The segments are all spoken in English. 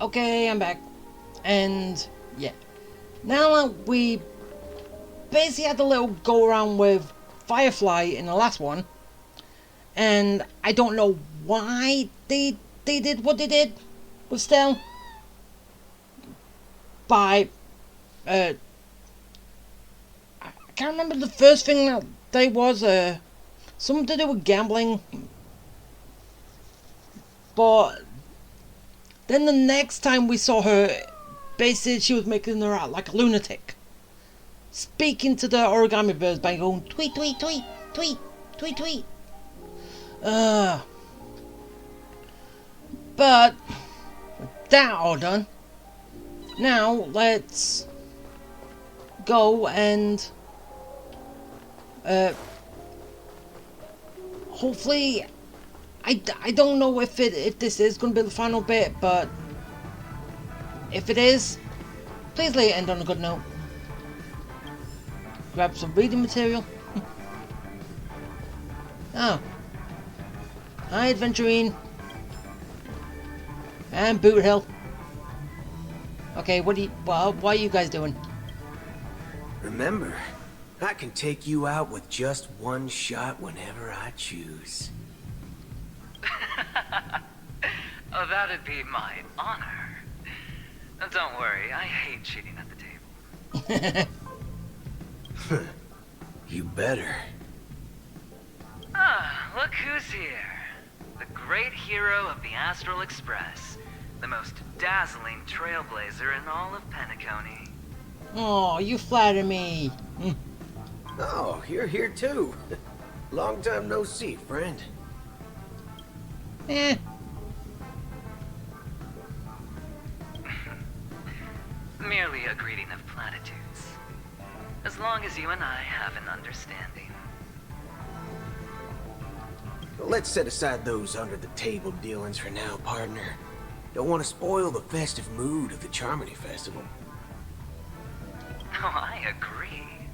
Okay, I'm back. And yeah. Now we basically had a little go around with Firefly in the last one. And I don't know why they did what they did with Stell. By I can't remember the first thing that they was something to do with gambling. But then the next time we saw her, basically she was making her out like a lunatic. Speaking to the origami birds by going tweet tweet tweet tweet tweet tweet. But with that all done, now let's go and hopefully I don't know if this is going to be the final bit, but if it is, please let it end on a good note. Grab some reading material. Oh. Hi, Adventurine. And Boot Hill. Okay, what are you guys doing? Remember, I can take you out with just one shot whenever I choose. Oh, that'd be my honor. Don't worry, I hate cheating at the table. You better. Ah, look who's here. The great hero of the Astral Express. The most dazzling trailblazer in all of Penacony. Oh, you flatter me. Oh, you're here too. Long time no see, friend. Eh. Merely a greeting of platitudes. As long as you and I have an understanding. Let's set aside those under-the-table dealings for now, partner. Don't want to spoil the festive mood of the Charmony Festival. Oh, I agree.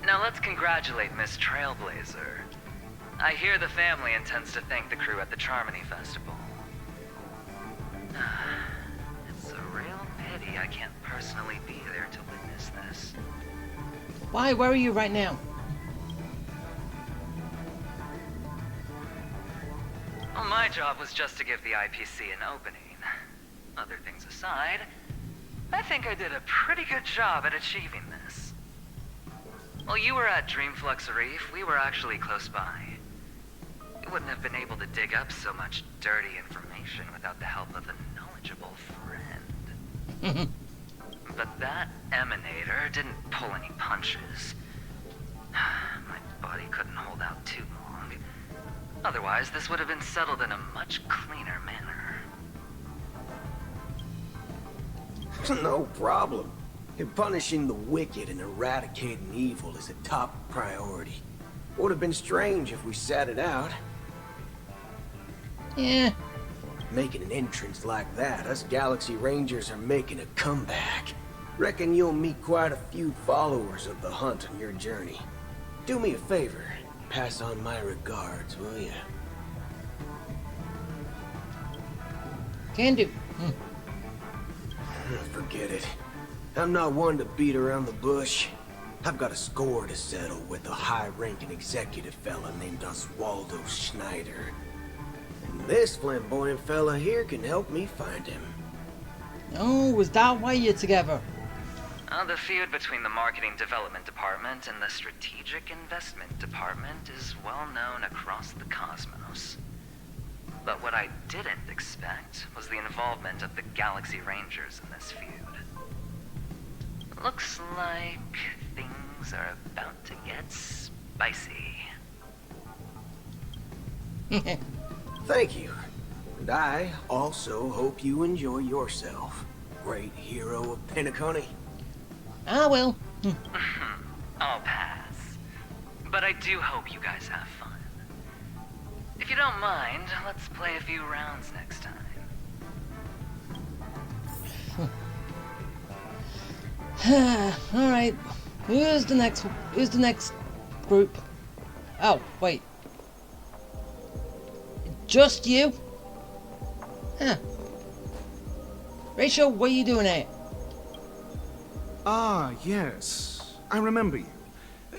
Now let's congratulate Miss Trailblazer. I hear the family intends to thank the crew at the Charmony Festival. It's a real pity I can't personally be there to witness this. Why? Where are you right now? Well, my job was just to give the IPC an opening. Other things aside, I think I did a pretty good job at achieving this. While you were at Dreamflux Reef, we were actually close by. We wouldn't have been able to dig up so much dirty information without the help of a knowledgeable friend. But that emanator didn't pull any punches. My body couldn't hold out too long. Otherwise, this would have been settled in a much cleaner manner. No problem. Punishing the wicked and eradicating evil is a top priority. Would have been strange if we sat it out. Yeah. Making an entrance like that, us Galaxy Rangers are making a comeback. Reckon you'll meet quite a few followers of the hunt on your journey. Do me a favor, pass on my regards, will ya? Can do. Forget it. I'm not one to beat around the bush. I've got a score to settle with a high-ranking executive fella named Oswaldo Schneider. And this flamboyant fella here can help me find him. Oh, was that why you're together? The feud between the Marketing Development Department and the Strategic Investment Department is well known across the cosmos. But what I didn't expect was the involvement of the Galaxy Rangers in this feud. Looks like things are about to get spicy. Thank you. And I also hope you enjoy yourself, great hero of Penacony. I will. I'll pass. But I do hope you guys have fun. If you don't mind, let's play a few rounds next time. Alright. Who's the next group? Oh, wait. Just you? Huh. Rachel, what are you doing here? Ah, yes. I remember you.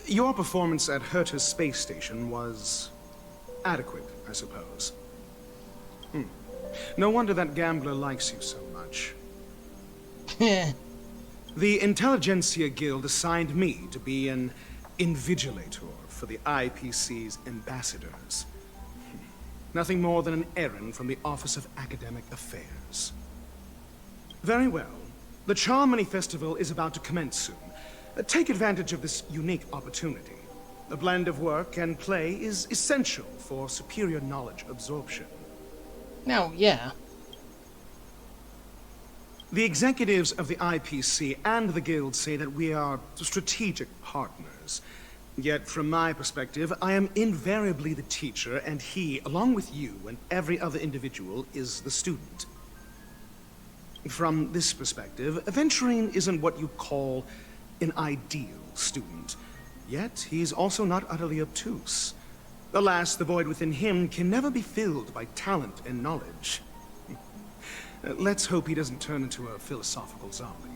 Your performance at Herta's space station was adequate, I suppose. No wonder that gambler likes you so much. The Intelligentsia Guild assigned me to be an invigilator for the IPC's ambassadors. Nothing more than an errand from the Office of Academic Affairs. Very well. The Charmony Festival is about to commence soon. Take advantage of this unique opportunity. A blend of work and play is essential for superior knowledge absorption. Now, yeah. The executives of the IPC and the Guild say that we are strategic partners. Yet, from my perspective, I am invariably the teacher, and he, along with you and every other individual, is the student. From this perspective, Aventurine isn't what you call an ideal student. Yet, he's also not utterly obtuse. Alas, the void within him can never be filled by talent and knowledge. Let's hope he doesn't turn into a philosophical zombie.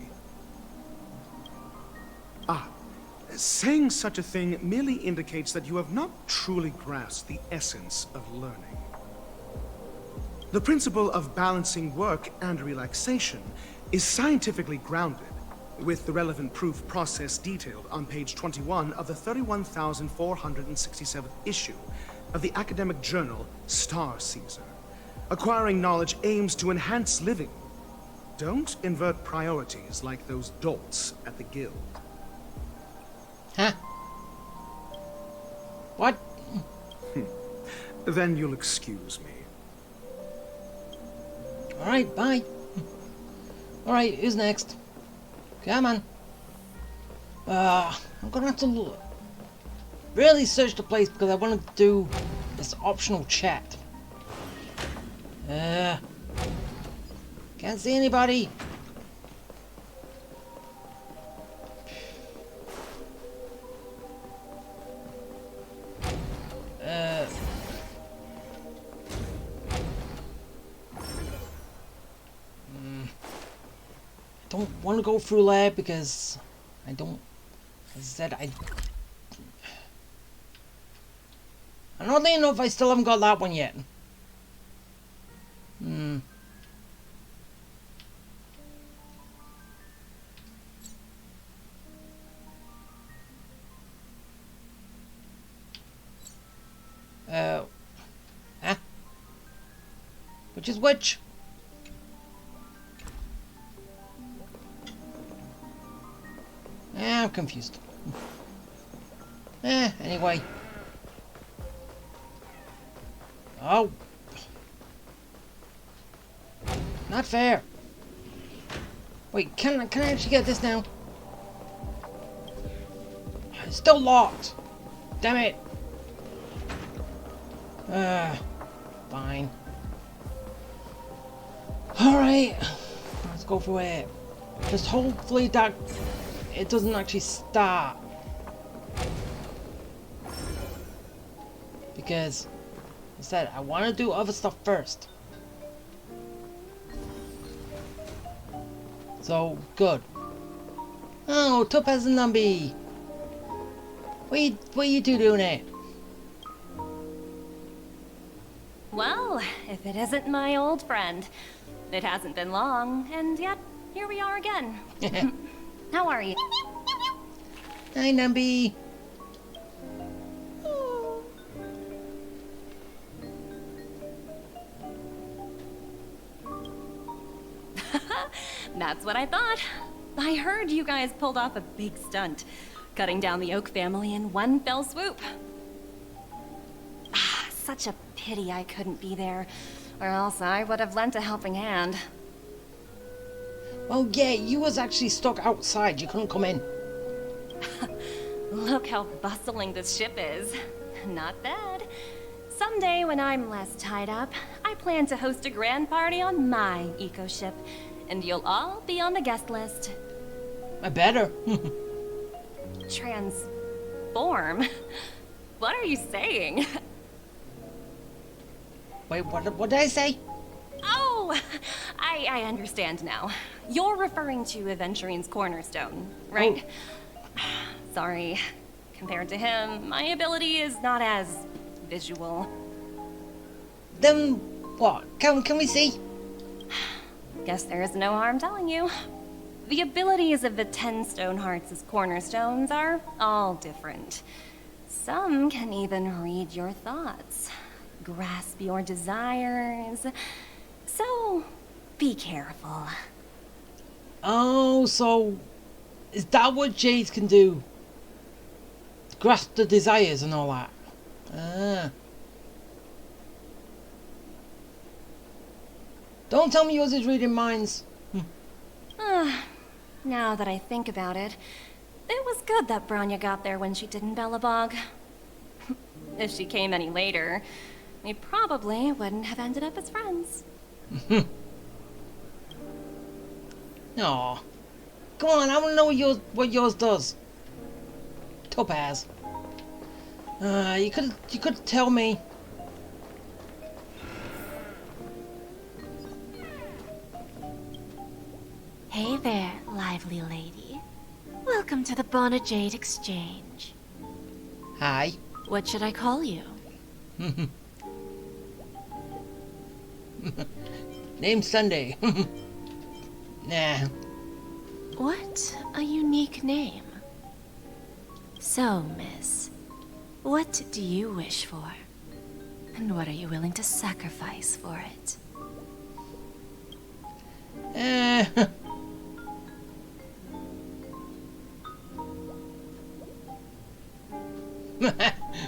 Saying such a thing merely indicates that you have not truly grasped the essence of learning. The principle of balancing work and relaxation is scientifically grounded, with the relevant proof process detailed on page 21 of the 31,467th issue of the academic journal Star Caesar. Acquiring knowledge aims to enhance living. Don't invert priorities like those dolts at the Guild. Huh? What? Then you'll excuse me. Alright, bye. Alright, who's next? Come on. I'm gonna have to really search the place because I want to do this optional chat. Can't see anybody. I don't want to go through there because I don't. As I said, I don't even know if I still haven't got that one yet. Which is which? I'm confused. Anyway. Oh. Not fair. Wait, can I actually get this now? It's still locked. Damn it. Fine. Alright. Let's go for it. Just hopefully that it doesn't actually start. Because, I said, I want to do other stuff first. So, good. Oh, Topaz and Lumpy! What are you two doing here? Well, if it isn't my old friend. It hasn't been long, and yet, here we are again. How are you? Hi, Lumpy! That's what I thought. I heard you guys pulled off a big stunt, cutting down the Oak family in one fell swoop. Such a pity I couldn't be there, or else I would have lent a helping hand. Oh yeah, you was actually stuck outside, you couldn't come in. Look how bustling this ship is. Not bad. Someday when I'm less tied up, I plan to host a grand party on my eco-ship, and you'll all be on the guest list. I better. Transform? What are you saying? Wait, what did I say? Oh, Oh, I understand now. You're referring to Aventurine's cornerstone, right? Oh. Sorry. Compared to him, my ability is not as visual. Then what? Can we see? Guess there's no harm telling you. The abilities of the 10 Stonehearts' cornerstones are all different. Some can even read your thoughts, grasp your desires. So, be careful. Oh, so is that what Jades can do? Grasp the desires and all that? Ah. Don't tell me yours is reading minds. Now that I think about it, it was good that Branya got there when she did in Bellabog. If she came any later, we probably wouldn't have ended up as friends. Aw. Come on, I want to know what yours does. Topaz. You could tell me. Hey there, lively lady. Welcome to the Bona Jade Exchange. Hi. What should I call you? Name Sunday. Nah. What a unique name. So, miss, what do you wish for? And what are you willing to sacrifice for it?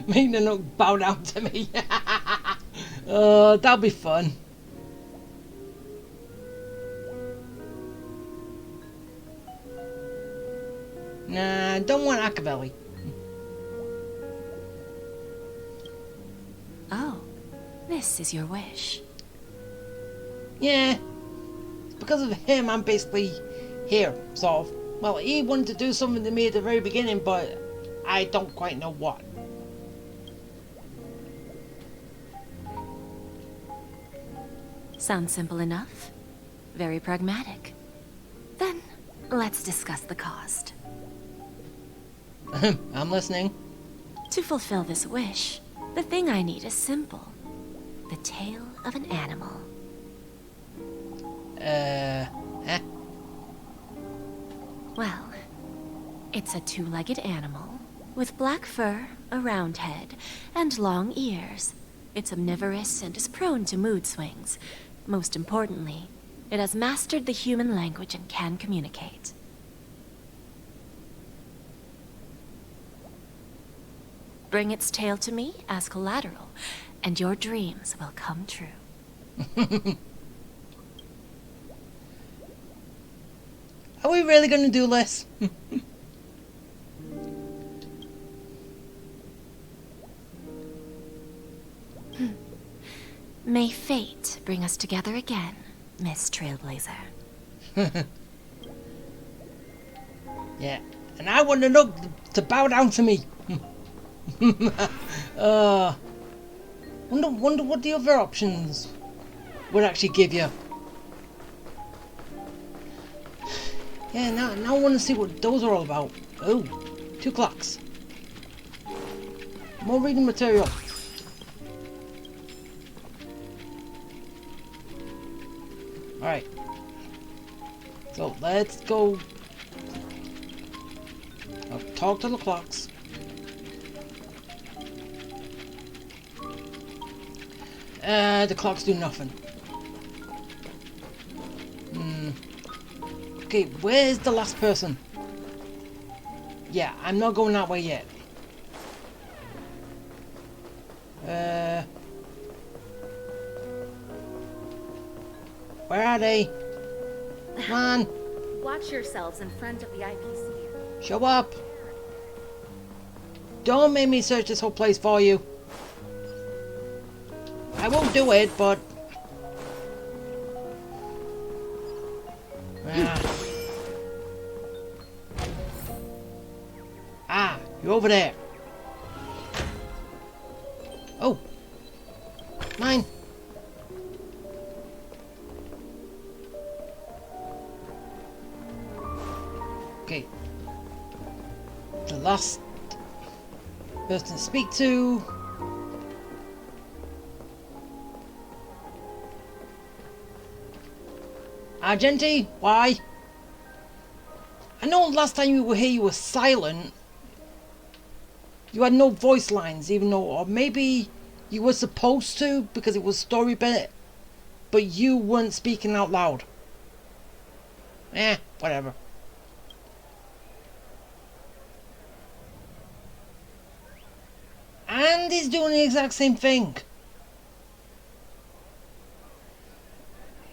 Make the note bow down to me. That'll be fun. Nah, don't want Acapelli. Oh, this is your wish. Yeah, because of him, I'm basically here, sort of. Well, he wanted to do something to me at the very beginning, but I don't quite know what. Sounds simple enough. Very pragmatic. Then, let's discuss the cost. I'm listening. To fulfill this wish, the thing I need is simple. The tail of an animal. Huh? Well, it's a two-legged animal with black fur, a round head, and long ears. It's omnivorous and is prone to mood swings. Most importantly, it has mastered the human language and can communicate. Bring its tail to me as collateral, and your dreams will come true. Are we really gonna do this? May fate bring us together again, Miss Trailblazer. Yeah, and I want the Nook to bow down to me. Wonder what the other options would actually give you. Yeah, now I want to see what those are all about. Oh, 2 clocks. More reading material. Alright. So let's go. I'll talk to the clocks. The clocks do nothing. Okay, where's the last person? Yeah, I'm not going that way yet. Where are they? Come on. Watch yourselves in front of the IPC. Show up. Don't make me search this whole place for you. I won't do it, but... You're over there. Oh. Mine. Okay. The last person to speak to. Argenti, why? I know last time you were here you were silent. You had no voice lines, even though, or maybe you were supposed to because it was story bit, but you weren't speaking out loud. Whatever. And he's doing the exact same thing.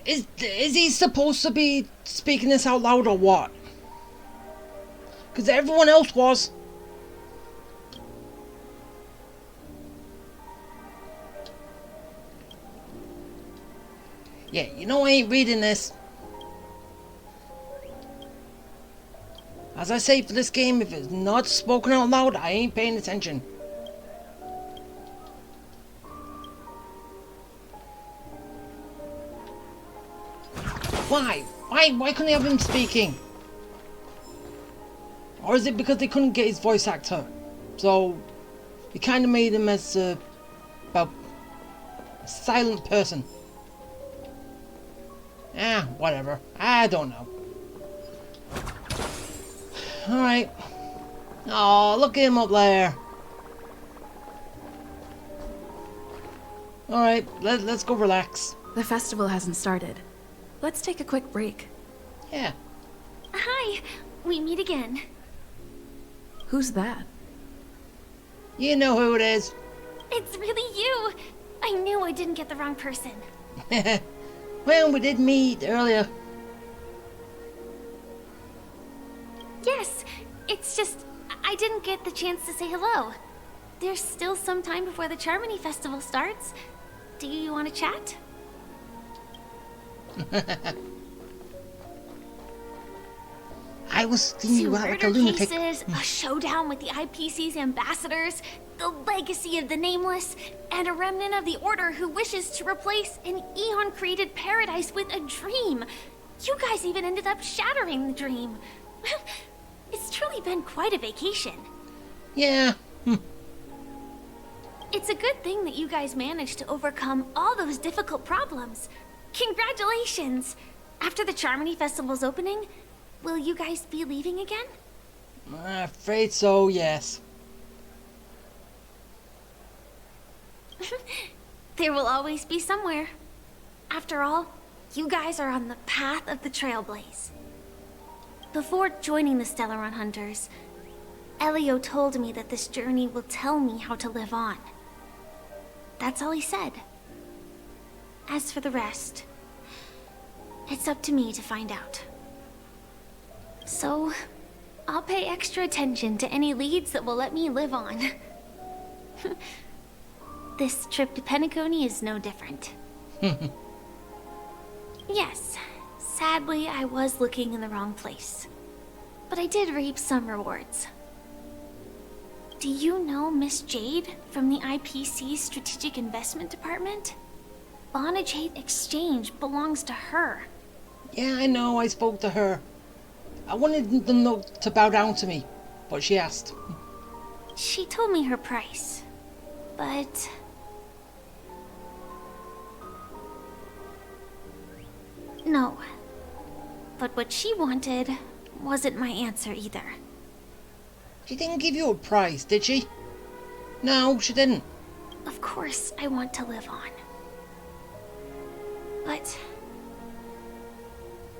Is he supposed to be speaking this out loud or what? Because everyone else was. Yeah, you know I ain't reading this. As I say for this game, if it's not spoken out loud, I ain't paying attention. Why? Why couldn't they have him speaking? Or is it because they couldn't get his voice actor? So, they kind of made him as a silent person. Whatever. I don't know. Alright. Oh, look at him up there. Alright, let's go relax. The festival hasn't started. Let's take a quick break. Yeah. Hi, we meet again. Who's that? You know who it is. It's really you. I knew I didn't get the wrong person. Well, we did meet earlier. Yes, it's just I didn't get the chance to say hello. There's still some time before the Charmony Festival starts. Do you want to chat? I was thinking Two you out like a murder lunatic. cases, a showdown with the IPC's ambassadors, the legacy of the Nameless, and a remnant of the Order who wishes to replace an Eon-created paradise with a dream. You guys even ended up shattering the dream. It's truly been quite a vacation. Yeah. It's a good thing that you guys managed to overcome all those difficult problems. Congratulations! After the Charmony Festival's opening, will you guys be leaving again? I'm afraid so, yes. There will always be somewhere. After all, you guys are on the path of the Trailblaze. Before joining the Stellaron Hunters, Elio told me that this journey will tell me how to live on. That's all he said. As for the rest, it's up to me to find out. So, I'll pay extra attention to any leads that will let me live on. This trip to Penacony is no different. Yes, sadly I was looking in the wrong place. But I did reap some rewards. Do you know Miss Jade from the IPC's Strategic Investment Department? Bonajade Exchange belongs to her. Yeah, I know, I spoke to her. I wanted them to bow down to me, but she asked. She told me her price, but... No. But what she wanted wasn't my answer either. She didn't give you a prize, did she? No, she didn't. Of course I want to live on. But...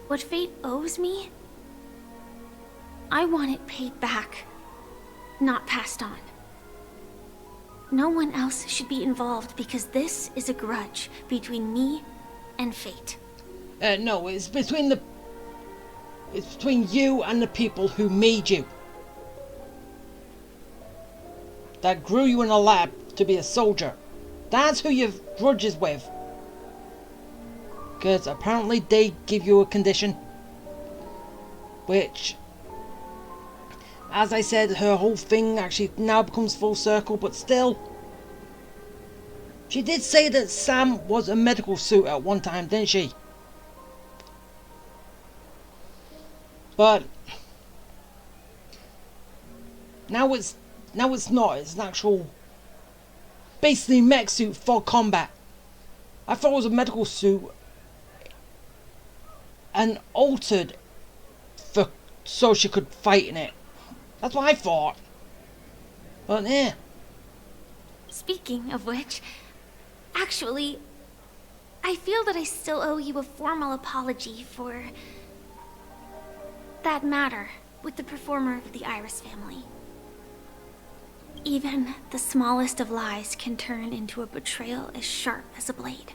what fate owes me? I want it paid back, not passed on. No one else should be involved because this is a grudge between me and fate. No, it's between you and the people who made you. That grew you in a lab to be a soldier. That's who you've grudges with. Because apparently they give you a condition. Which, as I said, her whole thing actually now becomes full circle, but still. She did say that Sam was a medical suit at one time, didn't she? But Now it's not. It's an actual, basically mech suit for combat. I thought it was a medical suit and altered for so she could fight in it. That's what I thought. But yeah. Speaking of which, actually, I feel that I still owe you a formal apology for that matter with the performer of the Iris family. Even the smallest of lies can turn into a betrayal as sharp as a blade.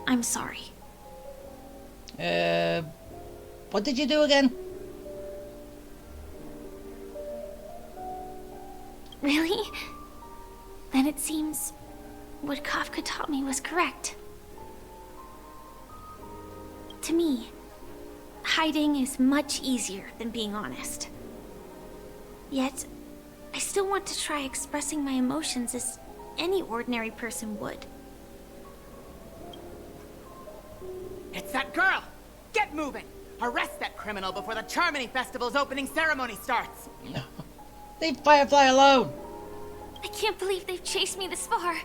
I'm sorry. What did you do again? Really? Then it seems what Kafka taught me was correct. To me, hiding is much easier than being honest. Yet, I still want to try expressing my emotions as any ordinary person would. It's that girl! Get moving! Arrest that criminal before the Charmony Festival's opening ceremony starts! No. Leave Firefly alone! I can't believe they've chased me this far.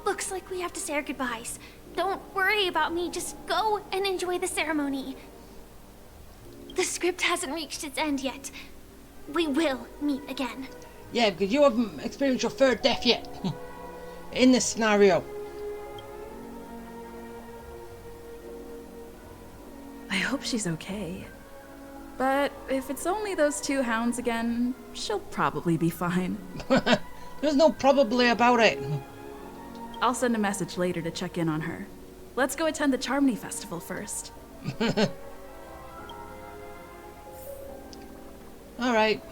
Looks like we have to say our goodbyes. Don't worry about me, just go and enjoy the ceremony. The script hasn't reached its end yet. We will meet again. Yeah, because you haven't experienced your third death yet. In this scenario. I hope she's okay. But if it's only those two hounds again, she'll probably be fine. There's no probably about it. I'll send a message later to check in on her. Let's go attend the Charmony Festival first. Alright.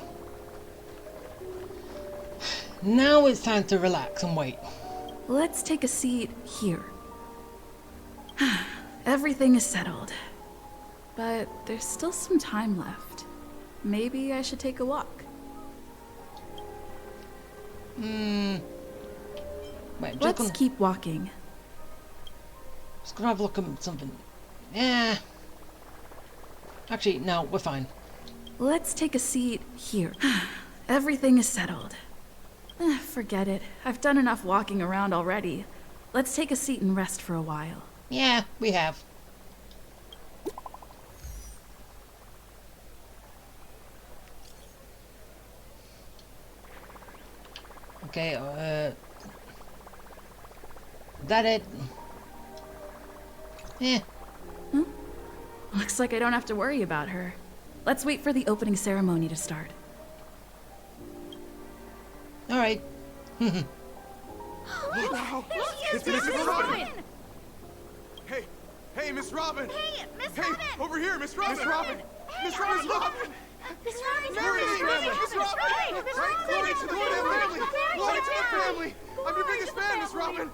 Now it's time to relax and wait. Let's take a seat here. Everything is settled. But there's still some time left. Maybe I should take a walk. Wait, Let's keep walking. Just gonna have a look at something. Yeah. Actually, no, we're fine. Let's take a seat here. Everything is settled. Forget it. I've done enough walking around already. Let's take a seat and rest for a while. Yeah, we have. Okay, that it? Yeah. Looks like I don't have to worry about her. Let's wait for the opening ceremony to start. Alright. Look! It's Miss Robin! Hey, Miss Robin! Hey, Miss Hey, Robin! over here, Miss Robin! Miss Robin! Miss Robin! Miss Robin! Miss Robin! Glory to the family! Glory to the family! I'm your biggest fan, Miss Robin!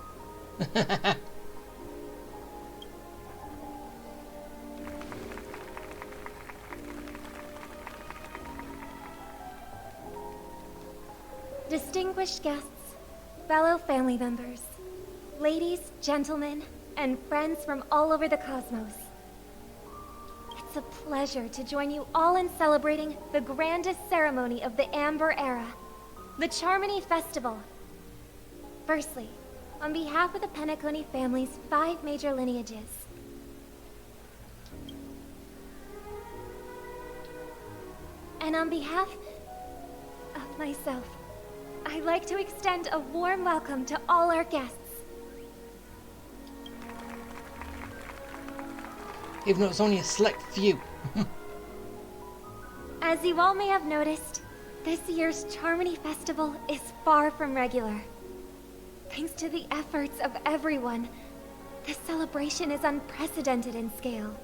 Distinguished guests, fellow family members, ladies, gentlemen, and friends from all over the cosmos. It's a pleasure to join you all in celebrating the grandest ceremony of the Amber Era, the Charmony Festival. Firstly, on behalf of the Penacony family's 5 major lineages, and on behalf of myself, I'd like to extend a warm welcome to all our guests. Even though it's only a select few. As you all may have noticed, this year's Charmony Festival is far from regular. Thanks to the efforts of everyone, this celebration is unprecedented in scale,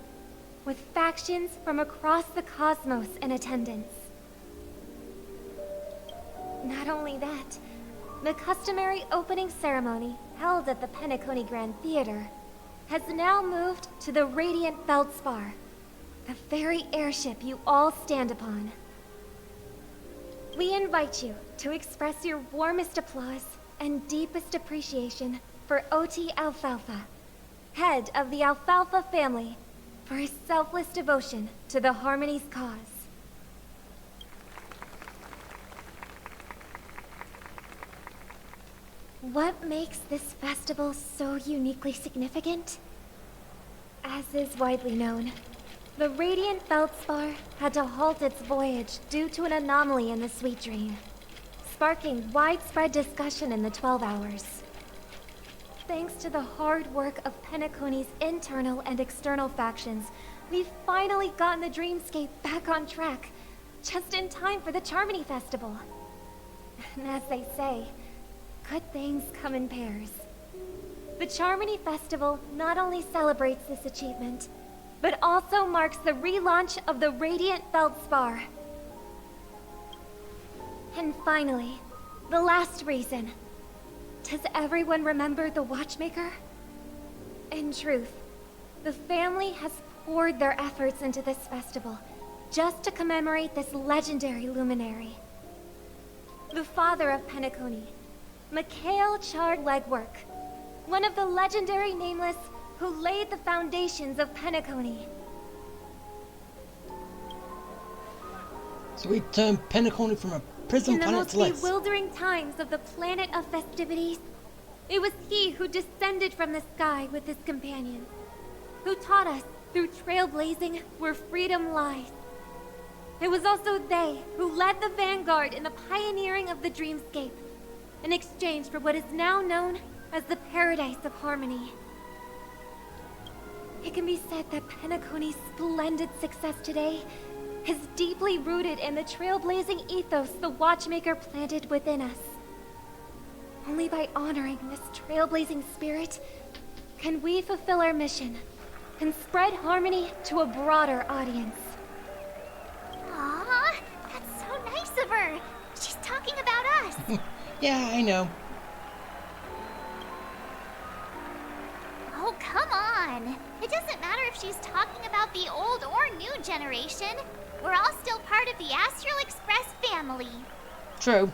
with factions from across the cosmos in attendance. Not only that, the customary opening ceremony held at the Penacony Grand Theater has now moved to the Radiant Feldspar, the very airship you all stand upon. We invite you to express your warmest applause and deepest appreciation for OT Alfalfa, head of the Alfalfa family, for his selfless devotion to the Harmony's cause. What makes this festival so uniquely significant? As is widely known, the Radiant Feldspar had to halt its voyage due to an anomaly in the Sweet Dream, sparking widespread discussion in the 12 Hours. Thanks to the hard work of Penacony's internal and external factions, we've finally gotten the Dreamscape back on track, just in time for the Charmony Festival. And as they say, good things come in pairs. The Charmony Festival not only celebrates this achievement, but also marks the relaunch of the Radiant Feldspar. And finally, the last reason. Does everyone remember the Watchmaker? In truth, the family has poured their efforts into this festival just to commemorate this legendary luminary. The father of Penacony, Mikhail Chard-Legwork, one of the legendary Nameless who laid the foundations of Penacony. So we turned Penacony from a prison planet to In the most bewildering times of the planet of festivities, it was he who descended from the sky with his companions, who taught us through trailblazing where freedom lies. It was also they who led the vanguard in the pioneering of the Dreamscape, in exchange for what is now known as the Paradise of Harmony. It can be said that Penacony's splendid success today is deeply rooted in the trailblazing ethos the Watchmaker planted within us. Only by honoring this trailblazing spirit can we fulfill our mission and spread harmony to a broader audience. Aw, that's so nice of her. She's talking about us. Yeah, I know. Oh, come on. It doesn't matter if she's talking about the old or new generation. We're all still part of the Astral Express family. True.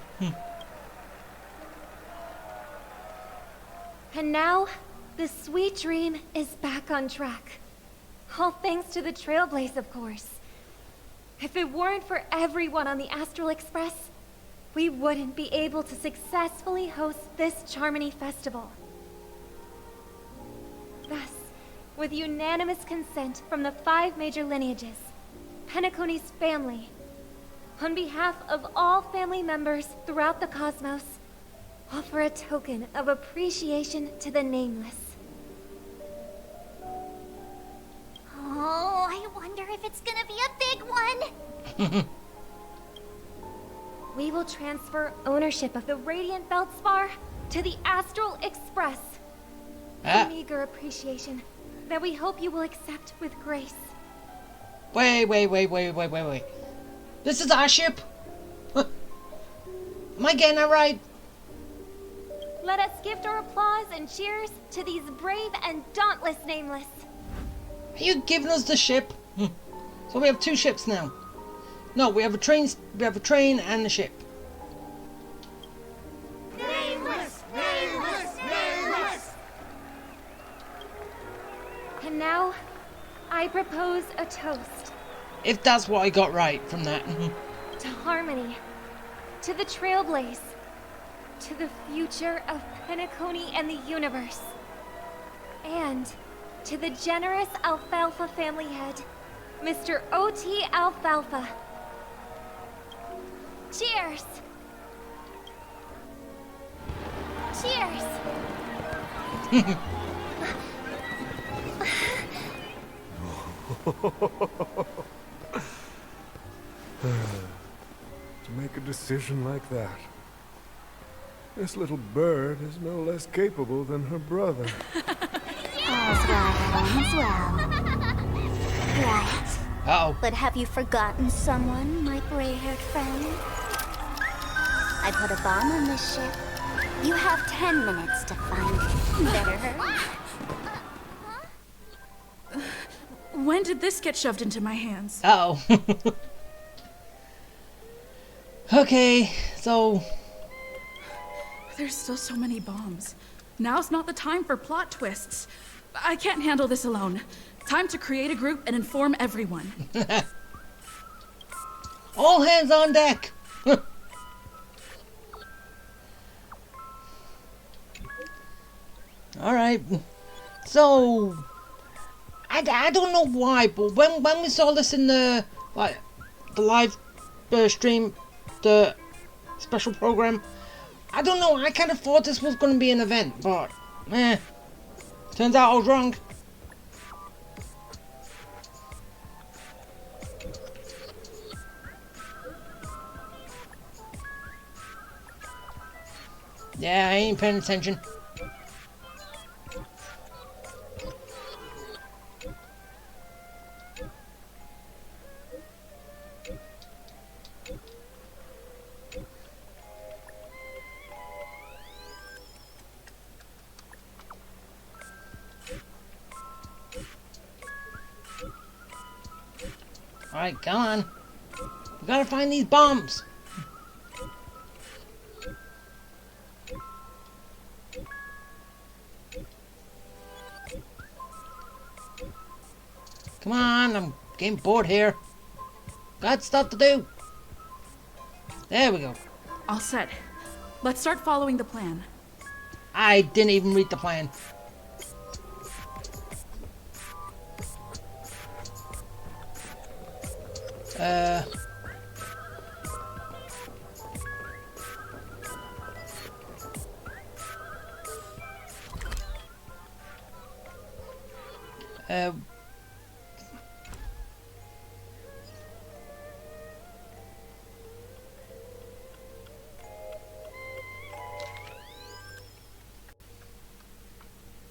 And now, the Sweet Dream is back on track. All thanks to the Trailblaze, of course. If it weren't for everyone on the Astral Express, we wouldn't be able to successfully host this Charmony Festival. Thus, with unanimous consent from the 5 major lineages, Penacony's family, on behalf of all family members throughout the cosmos, offer a token of appreciation to the Nameless. Oh, I wonder if it's gonna be a big one. We will transfer ownership of the Radiant Feldspar to the Astral Express. A meager appreciation that we hope you will accept with grace. Wait. This is our ship? Am I getting that right? Let us gift our applause and cheers to these brave and dauntless Nameless. Are you giving us the ship? So we have 2 ships now. No, we have a train and a ship. Nameless! Nameless! Nameless! And now, I propose a toast. If that's what I got right from that. To harmony, to the Trailblaze, to the future of Penacony and the universe, and to the generous Alfalfa family head, Mr. O.T. Alfalfa. Cheers! Cheers! To make a decision like that. This little bird is no less capable than her brother. All's well. Right. Uh-oh. But have you forgotten someone, my gray-haired friend? I put a bomb on this ship. You have 10 minutes to find it. Better hurry. When did this get shoved into my hands? Uh-oh. Okay, so... There's still so many bombs. Now's not the time for plot twists. I can't handle this alone. Time to create a group and inform everyone. All hands on deck! Alright. So, I don't know why, but when we saw this in the live stream, the special program, I don't know, I kind of thought this was going to be an event, but turns out I was wrong. Yeah, I ain't paying attention. Alright, come on. We gotta find these bombs. Come on, I'm getting bored here. Got stuff to do. There we go. All set. Let's start following the plan. I didn't even read the plan.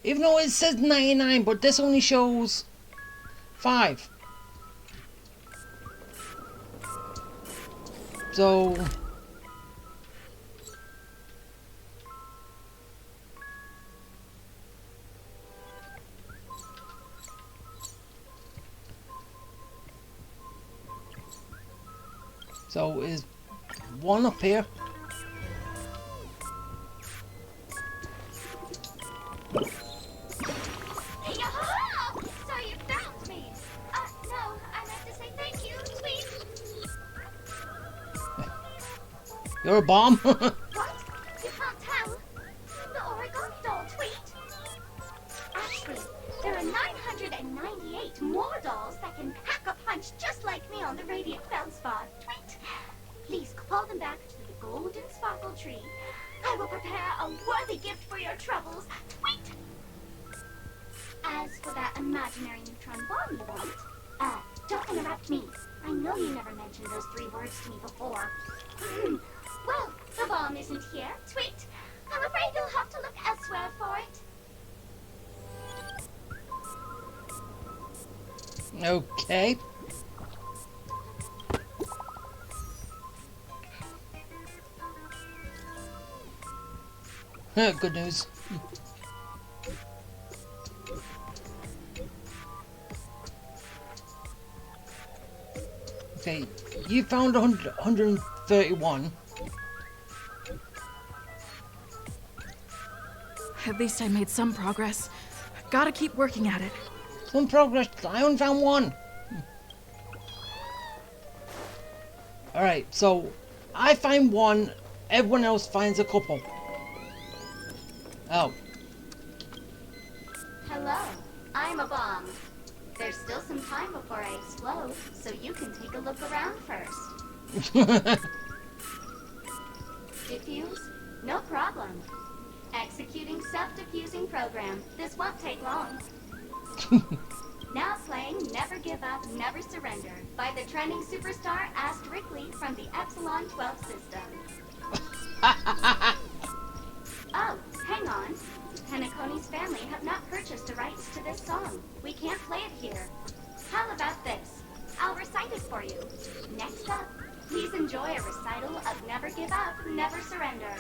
Even though it says 99, but this only shows 5. So is 1 up here? So you found me. No, I meant to say thank you, Tweet. You're a bomb? What? You can't tell? The origami doll, Tweet. Actually, there are 998 more dolls that can pack a punch just like me on the Radiant Feldspar, Tweet. Please call them back to the Golden Sparkle Tree. I will prepare a worthy gift for your troubles, Tweet. As for that imaginary neutron bomb you want, don't interrupt me. I know you never mentioned those 3 words to me before. Well, the bomb isn't here, Tweet. I'm afraid you'll have to look elsewhere for it. Okay. Good news. Okay, you found 131. At least I made some progress. Gotta keep working at it. Some progress. I only found 1. Alright, so I find 1, everyone else finds a couple. Oh. Hello, I'm a bomb. There's still some time before I explode, so you can take a look around first. Diffuse? No problem. Executing self-diffusing program. This won't take long. Now playing Never Give Up, Never Surrender by the trending superstar Asterically from the Epsilon 12 system. Oh, hang on. Penacony's family have not purchased the rights to this song. We can't play it here. How about this? I'll recite it for you. Next up, please enjoy a recital of Never Give Up, Never Surrender.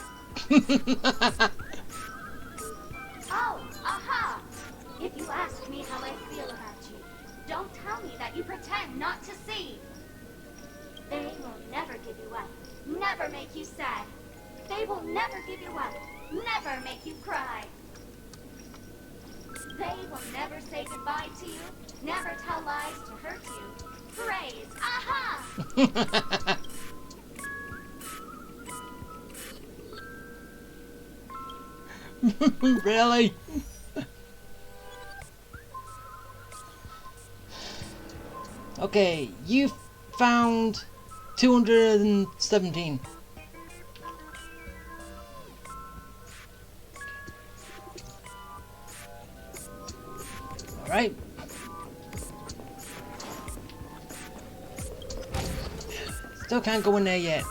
Oh, aha! If you ask me how I feel about you, don't tell me that you pretend not to see. They will never give you up, never make you sad. They will never give you up, never make you cry. They will never say goodbye to you, never tell lies to hurt you. Praise, aha! Really? Okay, you found 217. Alright. Still can't go in there yet.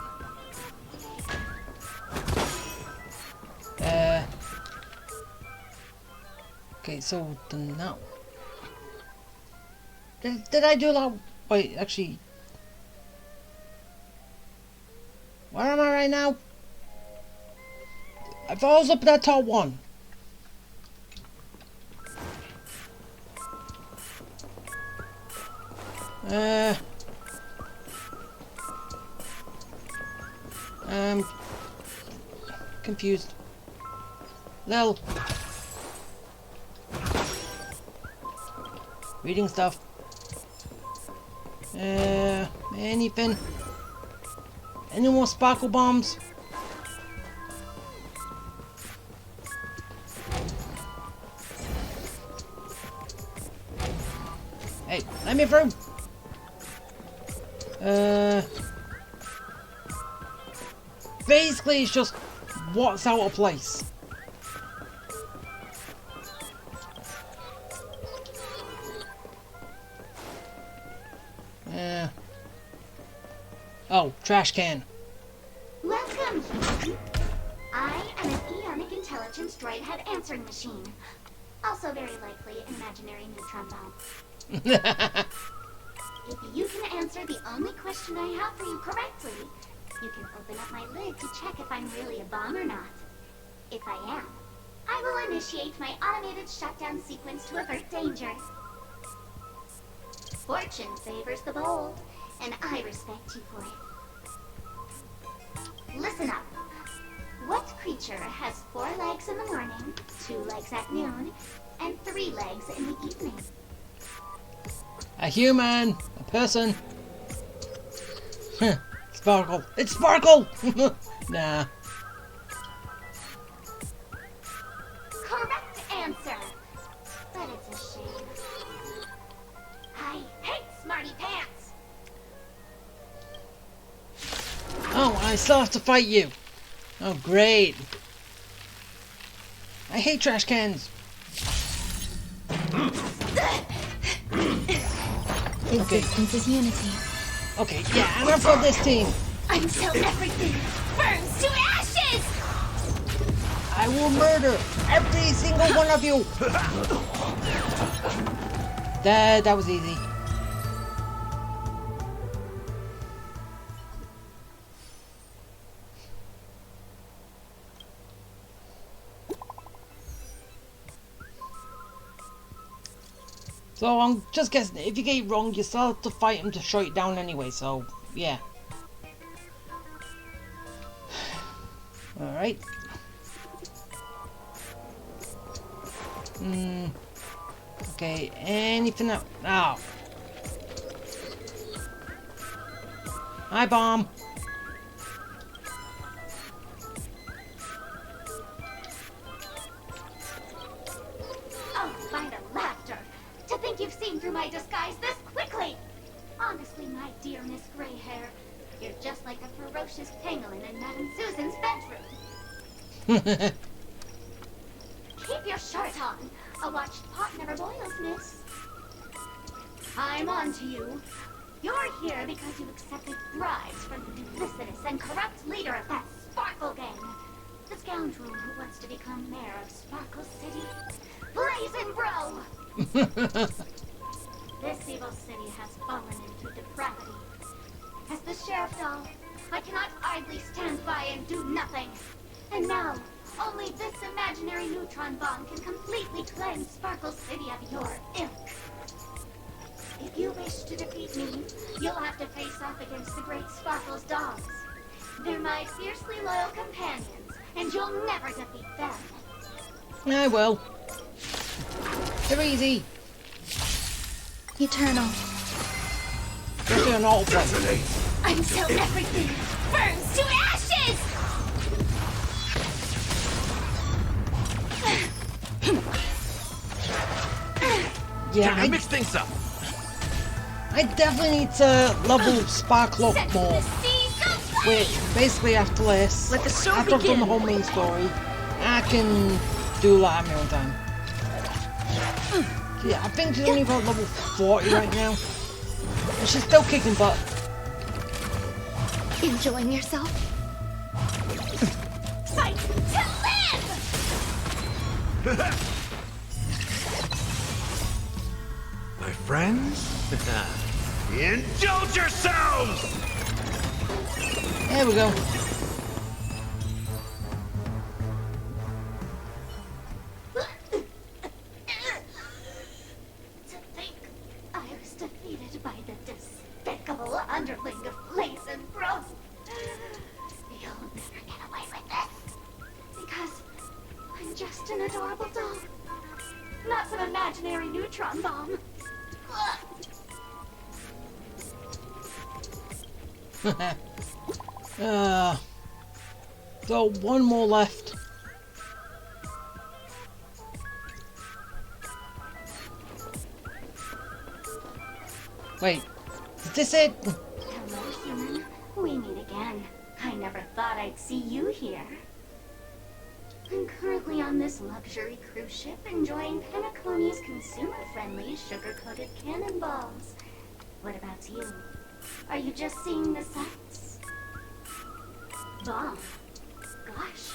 Okay, so now. Did I do that? Wait, actually. Where am I right now? I thought I was up at that top one. I'm confused. Lil. Reading stuff. Anything? Any more sparkle bombs? Hey, let me through. Basically, it's just what's out of place. Oh, trash can. Welcome. I am an Eonic Intelligence droid head answering machine. Also very likely an imaginary neutron bomb. If you can answer the only question I have for you correctly, you can open up my lid to check if I'm really a bomb or not. If I am, I will initiate my automated shutdown sequence to avert danger. Fortune favors the bold, and I respect you for it. Listen up. What creature has 4 legs in the morning, 2 legs at noon, and 3 legs in the evening? A human! A person! Sparkle! It's Sparkle! Nah. Correct answer! But it's a shame. I hate smarty pants! Oh, I still have to fight you! Oh, great! I hate trash cans! Existence is unity. Okay, yeah, enough of this team! Until everything burns to ashes! I will murder every single one of you! That was easy. So I'm just guessing, if you get it wrong, you still have to fight him to shut it down anyway, so yeah. Alright. Okay, anything else? Oh. Hi, bomb. Oh, by the laughter! To think you've seen through my disguise this quickly! Honestly, my dear Miss Grey Hair, you're just like a ferocious pangolin in Madame Susan's bedroom. Keep your shirt on. A watched pot never boils, miss. I'm on to you. You're here because you accepted bribes from the duplicitous and corrupt leader of that Sparkle gang. The scoundrel who wants to become mayor of Sparkle City. Blazing Bro! This evil city has fallen into depravity. As the sheriff doll, I cannot idly stand by and do nothing. And now, only this imaginary neutron bomb can completely cleanse Sparkle City of your ilk. If you wish to defeat me, you'll have to face off against the great Sparkle's dogs. They're my fiercely loyal companions, and you'll never defeat them. I will. They're easy. Eternal. Just do an autoplay. Until everything burns to ashes! Yeah, Time to mix things up. I definitely need to level Sparkle up more. Which, basically after this, after I've done the whole main story, I can do that at my own time. Yeah, I think she's only about level 40 right now. And she's still kicking butt. Enjoying yourself? Fight to live! My friends? Indulge yourselves! There we go. To think I was defeated by the despicable underling of Lace and Bros. You'll never get away with this. Because I'm just an adorable doll. Not some imaginary neutron bomb. So one more left. Wait, is this it? Hello, human. We meet again. I never thought I'd see you here. I'm currently on this luxury cruise ship enjoying Penacony's consumer-friendly sugar-coated cannonballs. What about you? Are you just seeing the sights? Bomb. Gosh,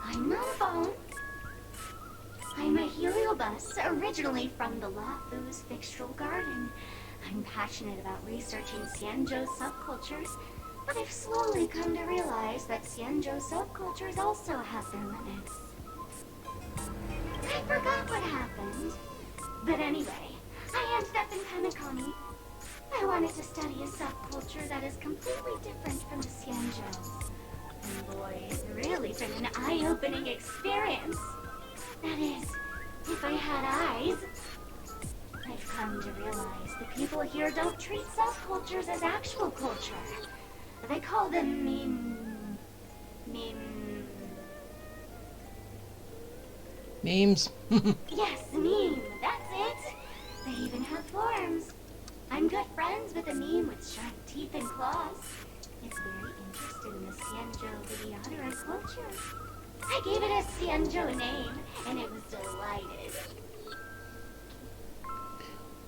I'm not a bomb. I'm a heliobus, originally from the Lafu's Fixtural Garden. I'm passionate about researching Xianzhou's subcultures, but I've slowly come to realize that Xianzhou subcultures also have their limits. I forgot what happened. But anyway, I ended up in Penacony. I wanted to study a subculture that is completely different from the Xianzhou. And boy, it's really been an eye-opening experience. That is, if I had eyes. I've come to realize the people here don't treat subcultures as actual culture. They call them Memes. Yes, meme, that's it. They even have forms. I'm good friends with a meme with sharp teeth and claws. It's very interested in the Xianzhou Videodera culture. I gave it a Xianzhou name, and it was delighted.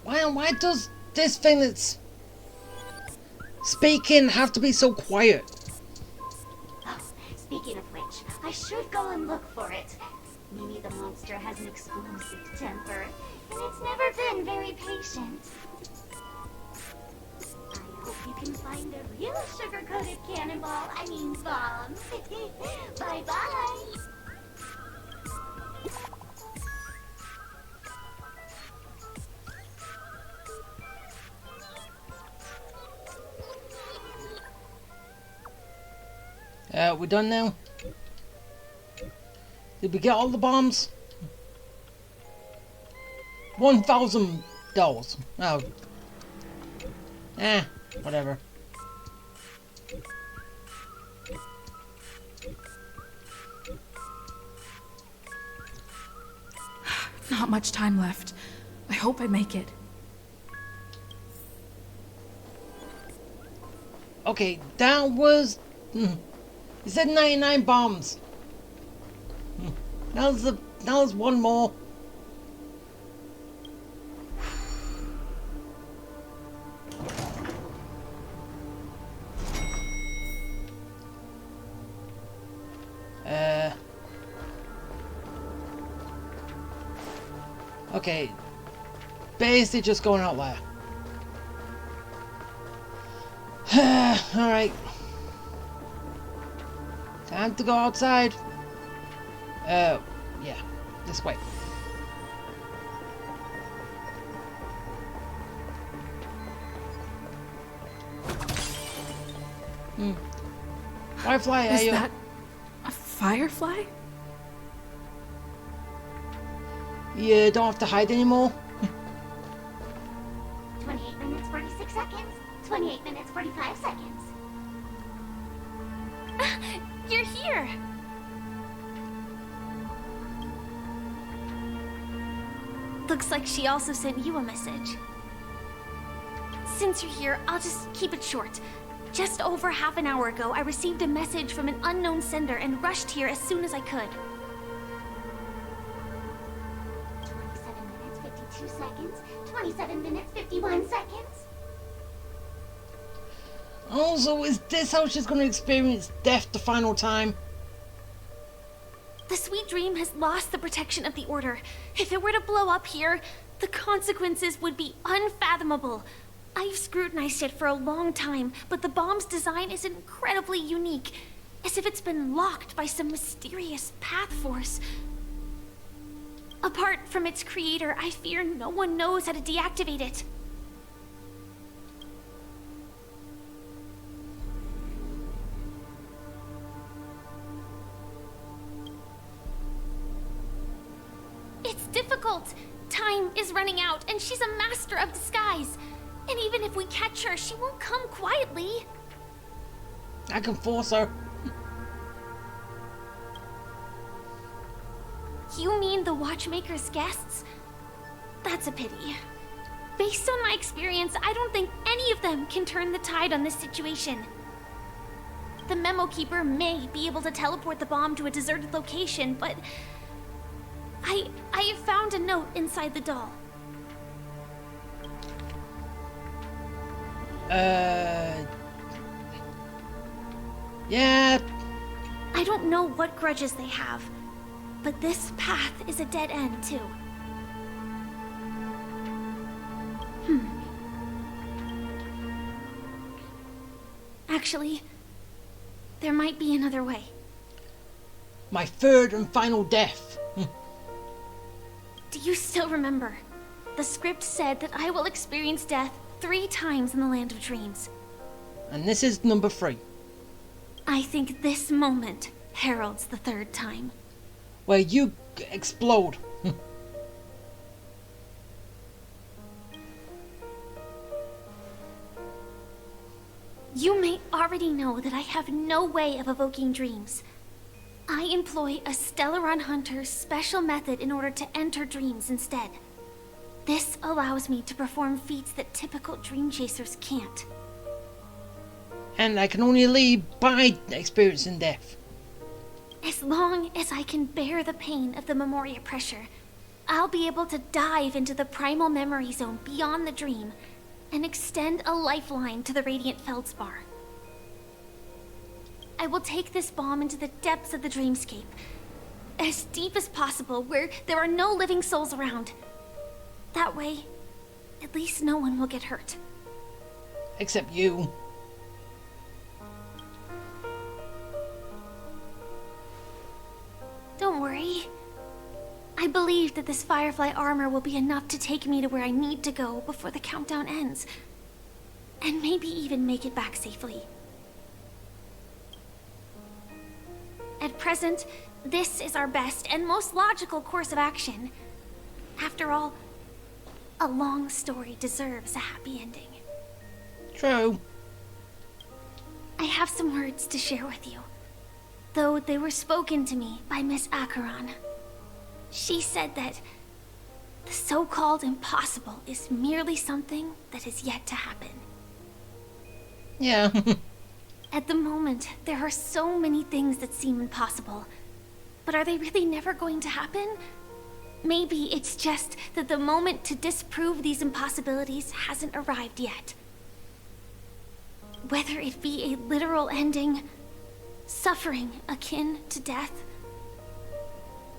Why does this thing that's speaking have to be so quiet? Oh, speaking of which, I should go and look for it. Mimi the monster has an explosive temper, and it's never been very patient. I hope you can find a real sugar-coated cannonball, bomb. Bye-bye. We're done now? Did we get all the bombs? $1,000. Oh. Whatever. Not much time left. I hope I make it. Okay, that was... He said 99 bombs. Now there's one more. Okay. Basically just going out there. Alright. Time to go outside. Yeah. This way. Firefly, Is that a firefly? You don't have to hide anymore. 28 minutes, 46 seconds. 28 minutes, 45 seconds. You're here! Looks like she also sent you a message. Since you're here, I'll just keep it short. Just over half an hour ago, I received a message from an unknown sender and rushed here as soon as I could. 27 minutes, 52 seconds. 27 minutes, 51 seconds. Also, is this how she's going to experience death the final time? The Sweet Dream has lost the protection of the Order. If it were to blow up here, the consequences would be unfathomable. I've scrutinized it for a long time, but the bomb's design is incredibly unique, as if it's been locked by some mysterious path force. Apart from its creator, I fear no one knows how to deactivate it. It's difficult. Time is running out, and she's a master of disguise. And even if we catch her, she won't come quietly. I can force her. You mean the Watchmaker's guests? That's a pity. Based on my experience, I don't think any of them can turn the tide on this situation. The Memo Keeper may be able to teleport the bomb to a deserted location, but I have found a note inside the doll. Yeah. I don't know what grudges they have, but this path is a dead end, too. Actually, there might be another way. My third and final death. Do you still remember? The script said that I will experience death 3 times in the Land of Dreams. And this is number 3. I think this moment heralds the 3rd time. Where you explode. You may already know that I have no way of evoking dreams. I employ a Stellaron Hunter's special method in order to enter dreams instead. This allows me to perform feats that typical dream chasers can't. And I can only leave by experiencing death. As long as I can bear the pain of the Memoria pressure, I'll be able to dive into the primal memory zone beyond the dream and extend a lifeline to the Radiant Feldspar. I will take this bomb into the depths of the dreamscape, as deep as possible, where there are no living souls around. That way, at least no one will get hurt. Except you. Don't worry. I believe that this Firefly armor will be enough to take me to where I need to go before the countdown ends. And maybe even make it back safely. At present, this is our best and most logical course of action. After all, a long story deserves a happy ending. True. I have some words to share with you, though they were spoken to me by Miss Acheron. She said that the so-called impossible is merely something that is yet to happen. Yeah. At the moment, there are so many things that seem impossible. But are they really never going to happen? Maybe it's just that the moment to disprove these impossibilities hasn't arrived yet. Whether it be a literal ending, suffering akin to death,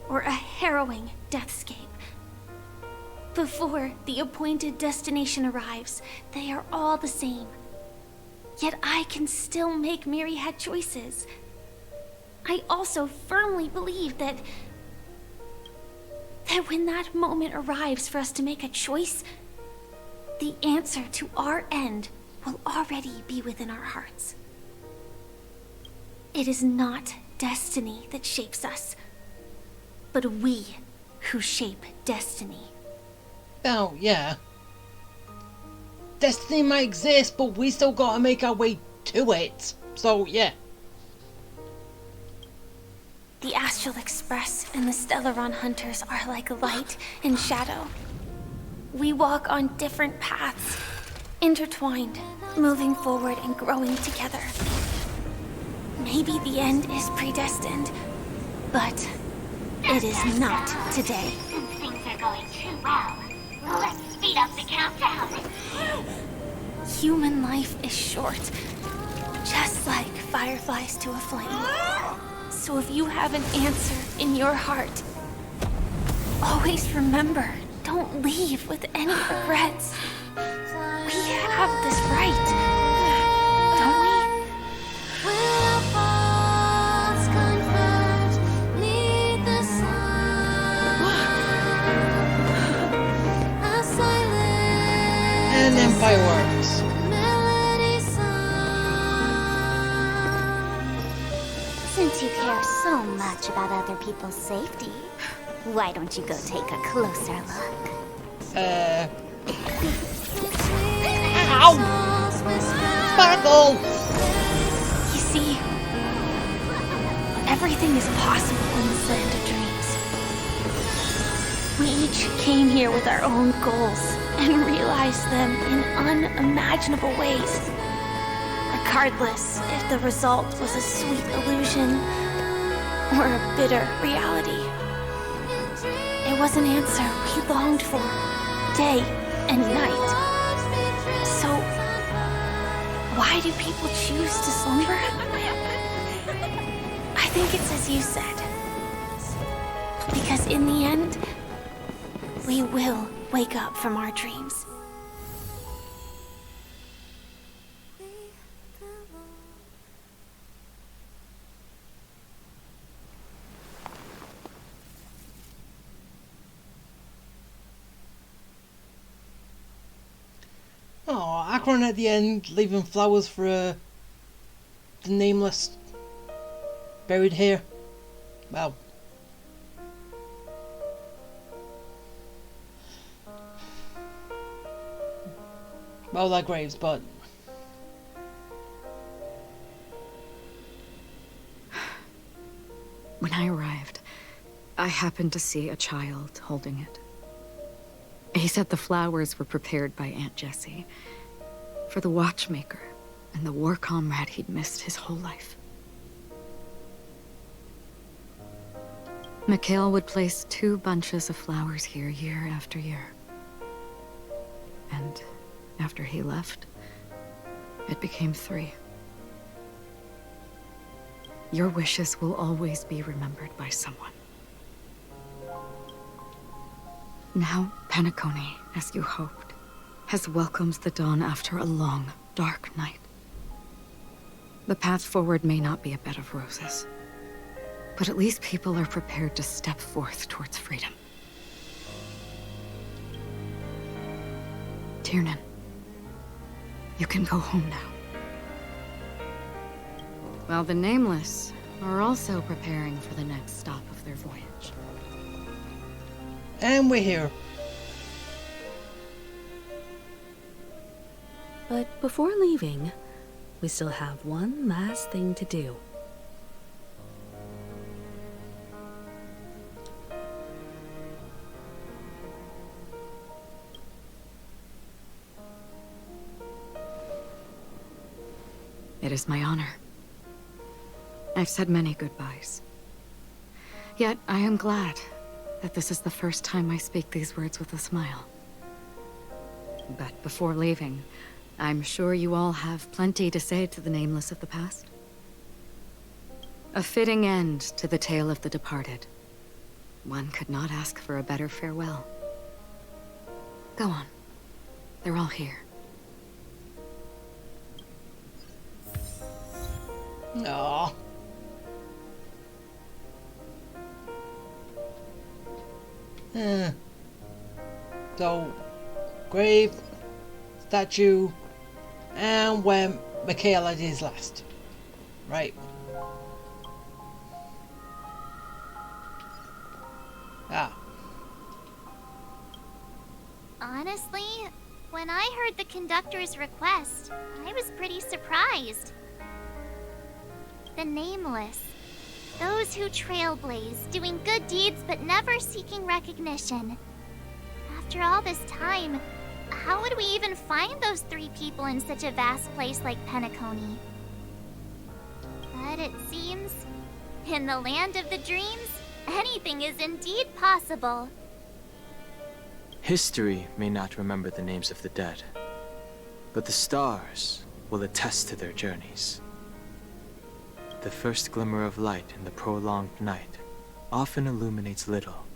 or a harrowing deathscape. Before the appointed destination arrives, they are all the same. Yet I can still make myriad choices. I also firmly believe that when that moment arrives for us to make a choice, the answer to our end will already be within our hearts. It is not destiny that shapes us, but we who shape destiny. Oh, yeah. Destiny might exist, but we still gotta make our way to it. So, yeah. The Astral Express and the Stellaron Hunters are like light and shadow. We walk on different paths, intertwined, moving forward and growing together. Maybe the end is predestined, but it is not today. Since things are going too well, let's speed up the countdown. Human life is short, just like fireflies to a flame. So if you have an answer in your heart, always remember, don't leave with any regrets. We have this right, don't we? And then fireworks. Since you care so much about other people's safety, why don't you go take a closer look? Ow! Sparkle! You see, everything is possible in this land of dreams. We each came here with our own goals and realized them in unimaginable ways. Regardless if the result was a sweet illusion or a bitter reality. It was an answer we longed for, day and night. So, why do people choose to slumber? I think it's as you said. Because in the end, we will wake up from our dreams. Oh, Akron at the end, leaving flowers for the nameless buried here. Well, their graves, but when I arrived, I happened to see a child holding it. He said the flowers were prepared by Aunt Jessie for the watchmaker and the war comrade he'd missed his whole life. Mikhail would place 2 bunches of flowers here year after year. And after he left, it became 3. Your wishes will always be remembered by someone. Now, Penacony, as you hoped, has welcomed the dawn after a long, dark night. The path forward may not be a bed of roses, but at least people are prepared to step forth towards freedom. Tiernan, you can go home now. While the Nameless are also preparing for the next stop of their voyage. and we're here. But before leaving, we still have one last thing to do. It is my honor. I've said many goodbyes. Yet I am glad that this is the first time I speak these words with a smile. But before leaving, I'm sure you all have plenty to say to the Nameless of the past. A fitting end to the tale of the departed. One could not ask for a better farewell. Go on. They're all here. Aww. So, grave, statue, and when Michaela is last. Right. Ah. Honestly, when I heard the conductor's request, I was pretty surprised. The Nameless. Those who trailblaze, doing good deeds but never seeking recognition. After all this time, how would we even find those 3 people in such a vast place like Penacony? But it seems, in the land of the dreams, anything is indeed possible. History may not remember the names of the dead, but the stars will attest to their journeys. The first glimmer of light in the prolonged night often illuminates little,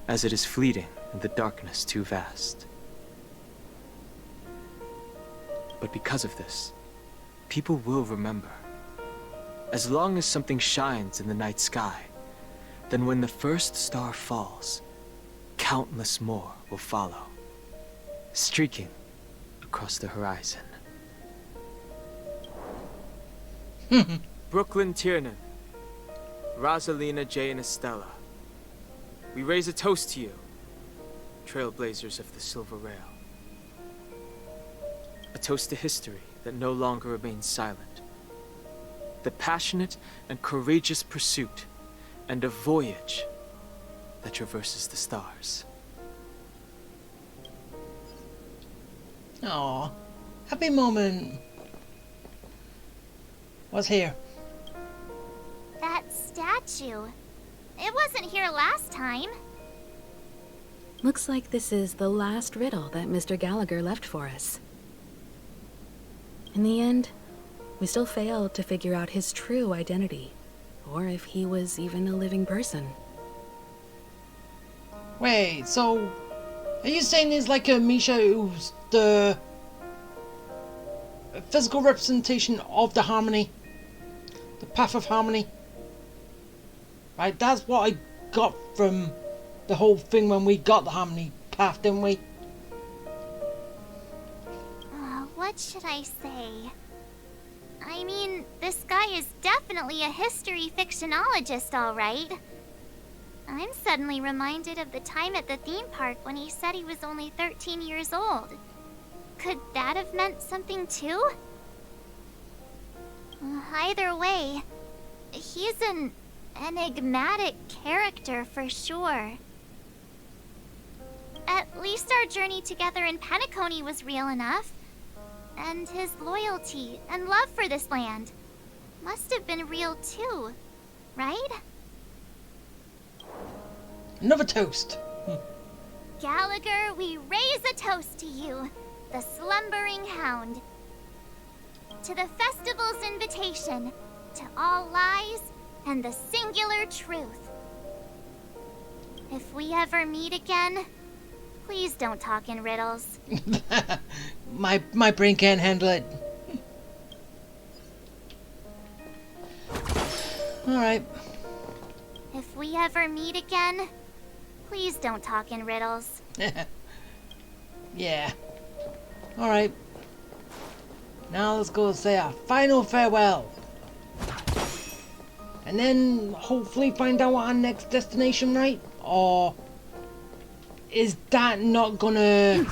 as it is fleeting in the darkness too vast. But because of this, people will remember. As long as something shines in the night sky, then when the first star falls, countless more will follow, streaking across the horizon. Brooklyn Tiernan, Rosalina J. and Estella, we raise a toast to you, trailblazers of the Silver Rail. A toast to history that no longer remains silent. The passionate and courageous pursuit, and a voyage that traverses the stars. Aww. Happy moment. What's here? That statue. It wasn't here last time. Looks like this is the last riddle that Mr. Gallagher left for us. In the end, we still failed to figure out his true identity, or if he was even a living person. Wait, so are you saying there's like a Misha who's the physical representation of the harmony? The path of harmony? Right, that's what I got from the whole thing when we got the harmony path, didn't we? What should I say? I mean, this guy is definitely a history fictionologist, all right. I'm suddenly reminded of the time at the theme park when he said he was only 13 years old. Could that have meant something too? Either way, he's an enigmatic character for sure. At least our journey together in Penacony was real enough. And his loyalty and love for this land must have been real too, right? Another toast. Gallagher, we raise a toast to you, the slumbering hound. To the festival's invitation, to all lies and the singular truth. If we ever meet again, please don't talk in riddles. My brain can't handle it. Alright. If we ever meet again, please don't talk in riddles. Yeah. Alright. Now let's go say our final farewell. And then hopefully find out our next destination, right? Or is that not gonna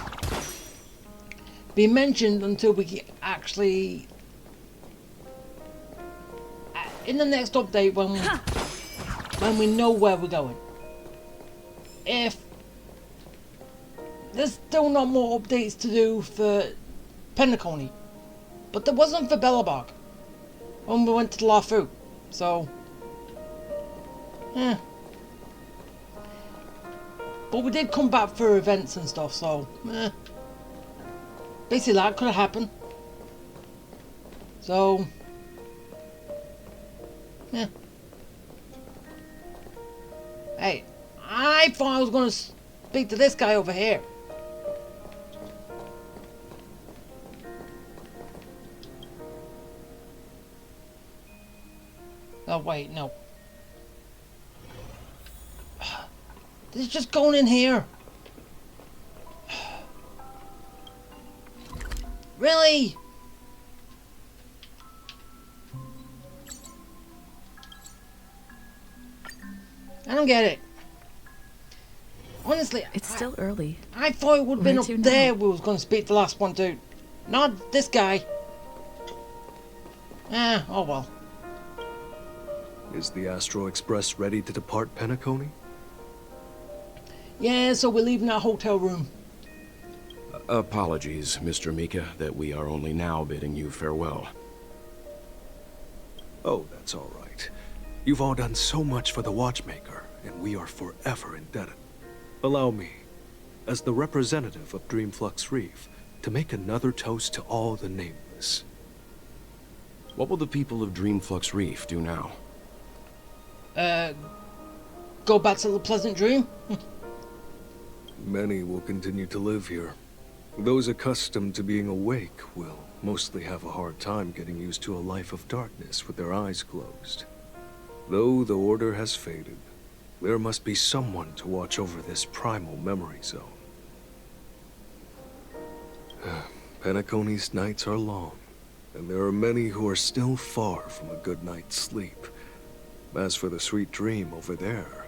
be mentioned until we actually in the next update when we know where we're going? If there's still not more updates to do for Penacony, but there wasn't for Belobog when we went to Lafu, so but we did come back for events and stuff, so basically that could have happened. So hey, I thought I was going to speak to this guy over here. Oh wait, no. This is just going in here. Really? I don't get it. Honestly, it's still early. I thought it would have been up there we was going to speak the last one to. Not this guy. Oh well. Is the Astro Express ready to depart Penacony? Yeah, so we're leaving our hotel room. Apologies, Mr. Mika, that we are only now bidding you farewell. Oh, that's all right. You've all done so much for the Watchmaker, and we are forever indebted. Allow me, as the representative of Dreamflux Reef, to make another toast to all the nameless. What will the people of Dreamflux Reef do now? Go back to the pleasant dream? Many will continue to live here. Those accustomed to being awake will mostly have a hard time getting used to a life of darkness with their eyes closed. Though the order has faded, there must be someone to watch over this primal memory zone. Penacony's nights are long, and there are many who are still far from a good night's sleep. As for the sweet dream over there,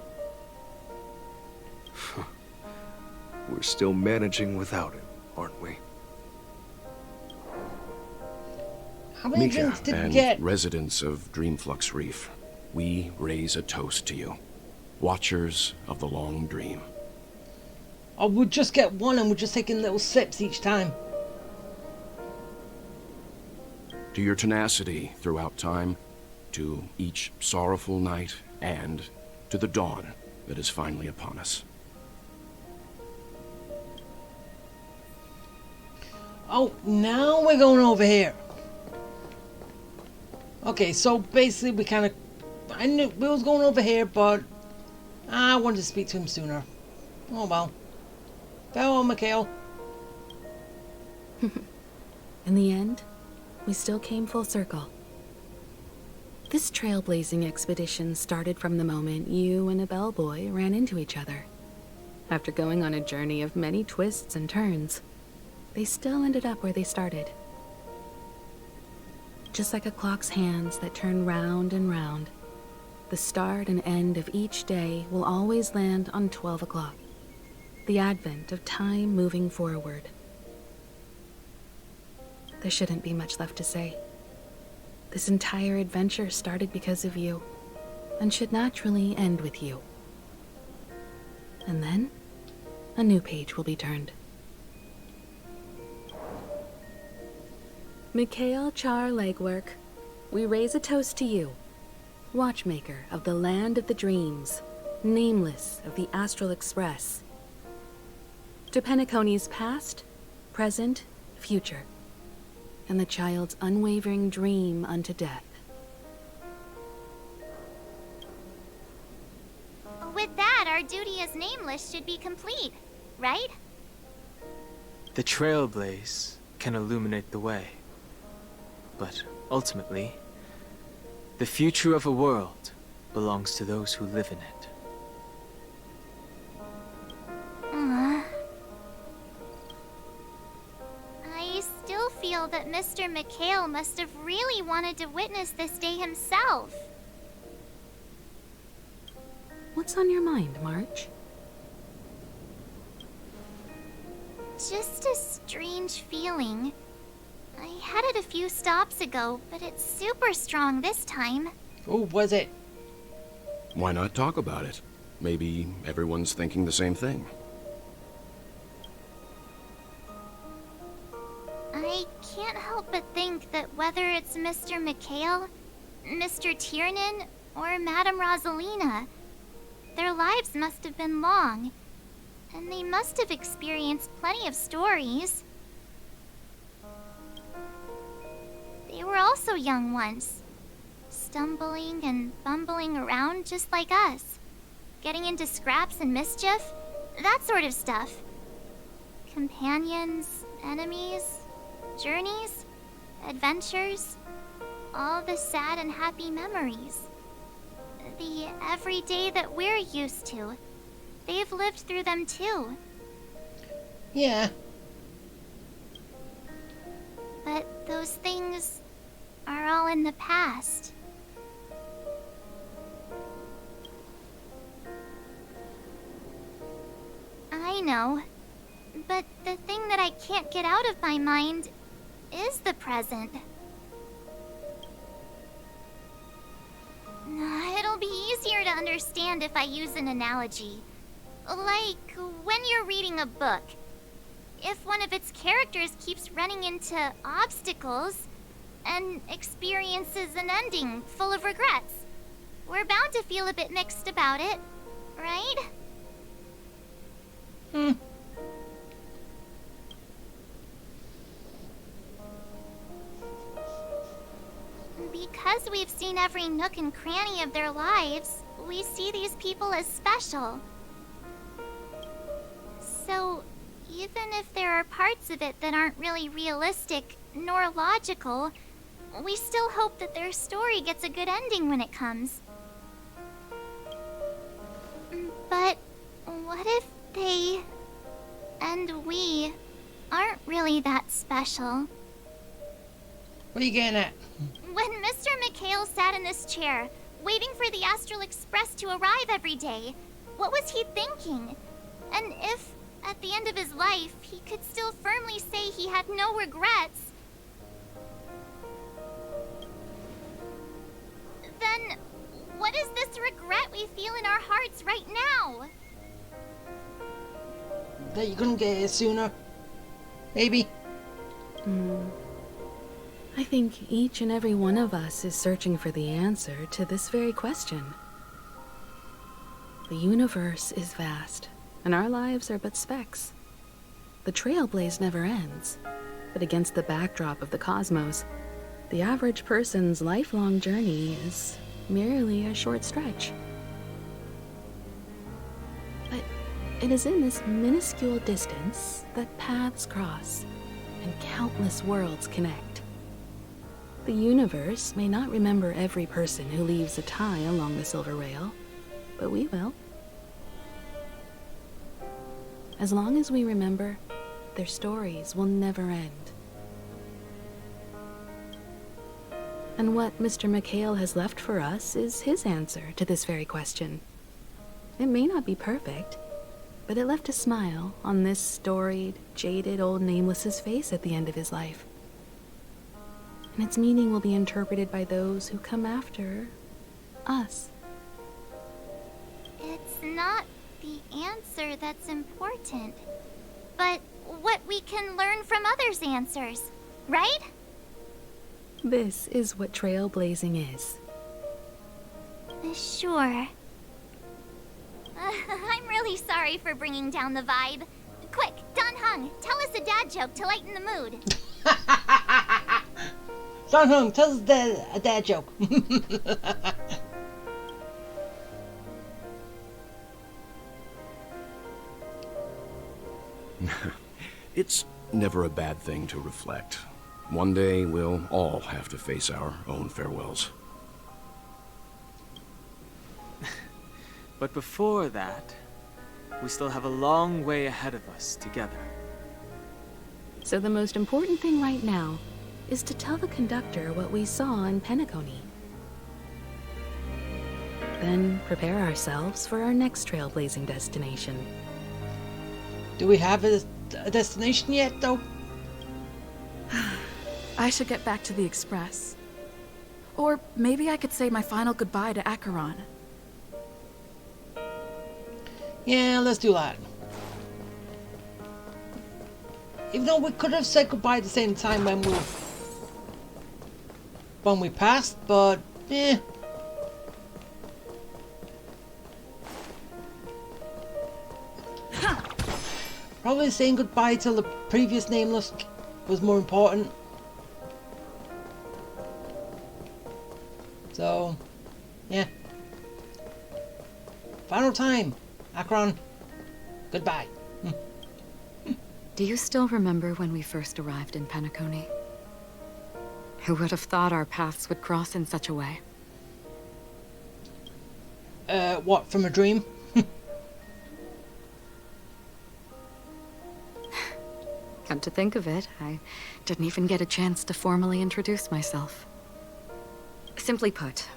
we're still managing without it, aren't we? How many Mika drinks did we and get? residents of Dreamflux Reef, we raise a toast to you. Watchers of the long dream. Or we'll just get one and we're just taking little sips each time. To your tenacity throughout time, to each sorrowful night, and to the dawn that is finally upon us. Oh, now we're going over here. Okay, so basically we kind of... I knew we was going over here, but I wanted to speak to him sooner. Oh well. Farewell, Mikhail. In the end, we still came full circle. This trailblazing expedition started from the moment you and a bellboy ran into each other. After going on a journey of many twists and turns, they still ended up where they started. Just like a clock's hands that turn round and round, the start and end of each day will always land on 12 o'clock, the advent of time moving forward. There shouldn't be much left to say. This entire adventure started because of you, and should naturally end with you. And then, a new page will be turned. Mikhail Char Legwork, we raise a toast to you, Watchmaker of the Land of the Dreams, Nameless of the Astral Express. To Penacony's past, present, future, and the child's unwavering dream unto death. With that, our duty as Nameless should be complete, right? The trailblaze can illuminate the way. But ultimately, the future of a world belongs to those who live in it. I still feel that Mr. Mikhail must have really wanted to witness this day himself. What's on your mind, March? Just a strange feeling. I had it a few stops ago, but it's super strong this time. Oh, was it? Why not talk about it? Maybe everyone's thinking the same thing. I can't help but think that whether it's Mr. Mikhail, Mr. Tiernan, or Madame Rosalina, their lives must have been long, and they must have experienced plenty of stories. They were also young once, stumbling and bumbling around just like us, getting into scraps and mischief, that sort of stuff. Companions, enemies, journeys, adventures, all the sad and happy memories. The everyday that we're used to, they've lived through them too. Yeah. But those things are all in the past. I know, but the thing that I can't get out of my mind is the present. It'll be easier to understand if I use an analogy. Like when you're reading a book. if one of its characters keeps running into obstacles and experiences an ending full of regrets. We're bound to feel a bit mixed about it, right? Because we've seen every nook and cranny of their lives, we see these people as special. So, even if there are parts of it that aren't really realistic nor logical, we still hope that their story gets a good ending when it comes. But what if they and we aren't really that special? What are you getting at? When Mr. McHale sat in this chair, waiting for the Astral Express to arrive every day, what was he thinking? And if, at the end of his life, he could still firmly say he had no regrets, then what is this regret we feel in our hearts right now? That you couldn't get here sooner? Maybe? I think each and every one of us is searching for the answer to this very question. The universe is vast, and our lives are but specks. The trailblaze never ends, but against the backdrop of the cosmos, the average person's lifelong journey is merely a short stretch. But it is in this minuscule distance that paths cross and countless worlds connect. The universe may not remember every person who leaves a tie along the silver rail, but we will. As long as we remember, their stories will never end. And what Mr. McHale has left for us is his answer to this very question. It may not be perfect, but it left a smile on this storied, jaded old Nameless's face at the end of his life. And its meaning will be interpreted by those who come after us. It's not the answer that's important, but what we can learn from others' answers, right? This is what trailblazing is. Sure. I'm really sorry for bringing down the vibe. Quick, Don Hung, tell us a dad joke to lighten the mood. Don Hung, tell us a dad joke. It's never a bad thing to reflect. One day we'll all have to face our own farewells. But before that, we still have a long way ahead of us together. So the most important thing right now is to tell the conductor what we saw in Penacony. Then prepare ourselves for our next trailblazing destination. Do we have a destination yet, though? I should get back to the Express. Or maybe I could say my final goodbye to Acheron. Yeah, let's do that. Even though we could have said goodbye at the same time when we passed, but eh. Probably saying goodbye to the previous Nameless was more important. So, yeah. Final time. Acheron, goodbye. Do you still remember when we first arrived in Penacony? Who would have thought our paths would cross in such a way? What, from a dream? Come to think of it, I didn't even get a chance to formally introduce myself. Simply put,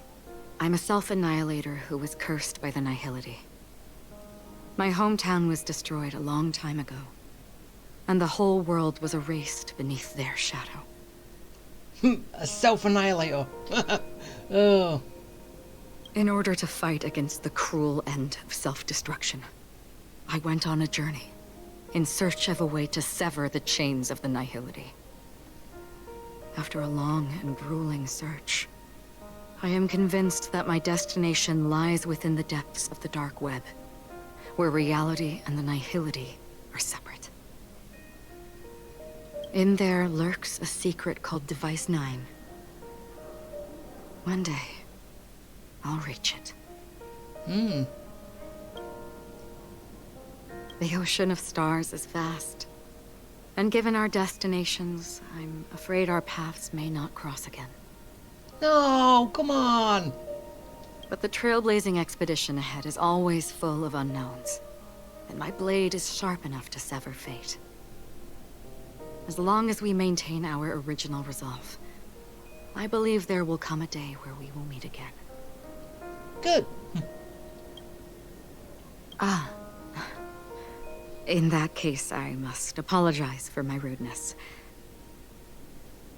I'm a self-annihilator who was cursed by the Nihility. My hometown was destroyed a long time ago, and the whole world was erased beneath their shadow. A self-annihilator. Oh. In order to fight against the cruel end of self-destruction, I went on a journey. in search of a way to sever the chains of the Nihility. After a long and grueling search, I am convinced that my destination lies within the depths of the dark web, where reality and the Nihility are separate. In there lurks a secret called Device 9. One day, I'll reach it. The ocean of stars is vast, and given our destinations, I'm afraid our paths may not cross again. No, come on! But the trailblazing expedition ahead is always full of unknowns, and my blade is sharp enough to sever fate. As long as we maintain our original resolve, I believe there will come a day where we will meet again. Good. In that case, I must apologize for my rudeness.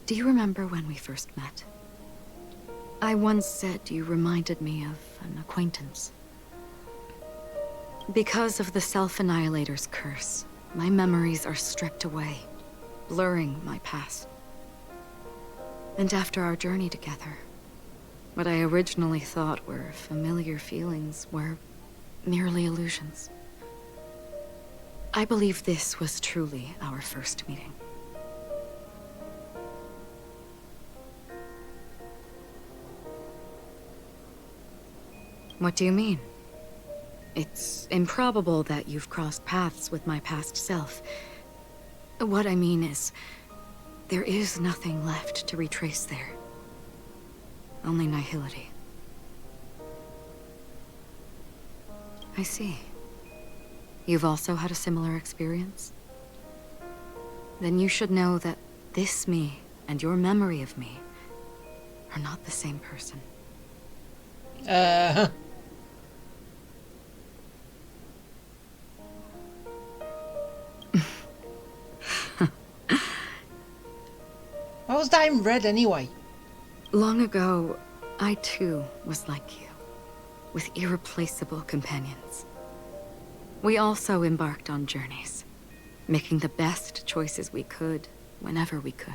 Do you remember when we first met? I once said you reminded me of an acquaintance. Because of the Self-Annihilator's curse, my memories are stripped away, blurring my past. And after our journey together, what I originally thought were familiar feelings were merely illusions. I believe this was truly our first meeting. What do you mean? It's improbable that you've crossed paths with my past self. What I mean is, there is nothing left to retrace there. Only nihility. I see. You've also had a similar experience? Then you should know that this me and your memory of me are not the same person. Why was that in red anyway? Long ago, I too was like you, with irreplaceable companions. We also embarked on journeys, making the best choices we could, whenever we could.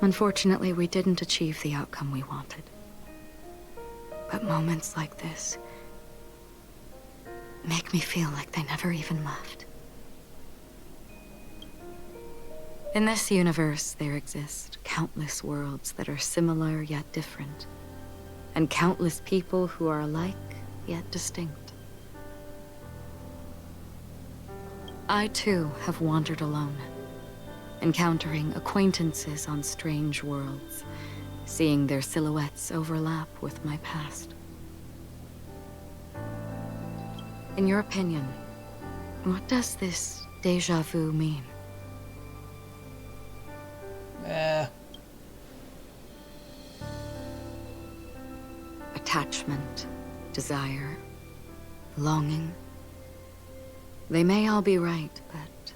Unfortunately, we didn't achieve the outcome we wanted. But moments like this make me feel like they never even left. In this universe, there exist countless worlds that are similar yet different, and countless people who are alike yet distinct. I too have wandered alone, encountering acquaintances on strange worlds, seeing their silhouettes overlap with my past. In your opinion, what does this déjà vu mean? Attachment, desire, longing. They may all be right, but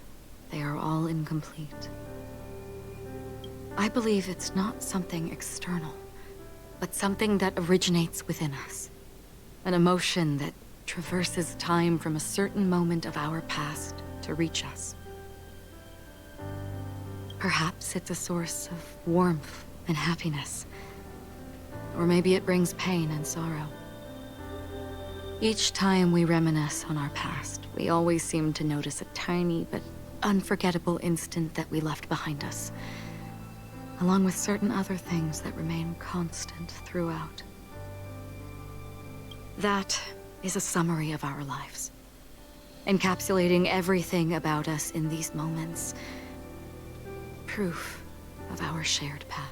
they are all incomplete. I believe it's not something external, but something that originates within us. An emotion that traverses time from a certain moment of our past to reach us. Perhaps it's a source of warmth and happiness. Or maybe it brings pain and sorrow. Each time we reminisce on our past, we always seem to notice a tiny but unforgettable instant that we left behind us, along with certain other things that remain constant throughout. That is a summary of our lives, encapsulating everything about us in these moments. Proof of our shared path.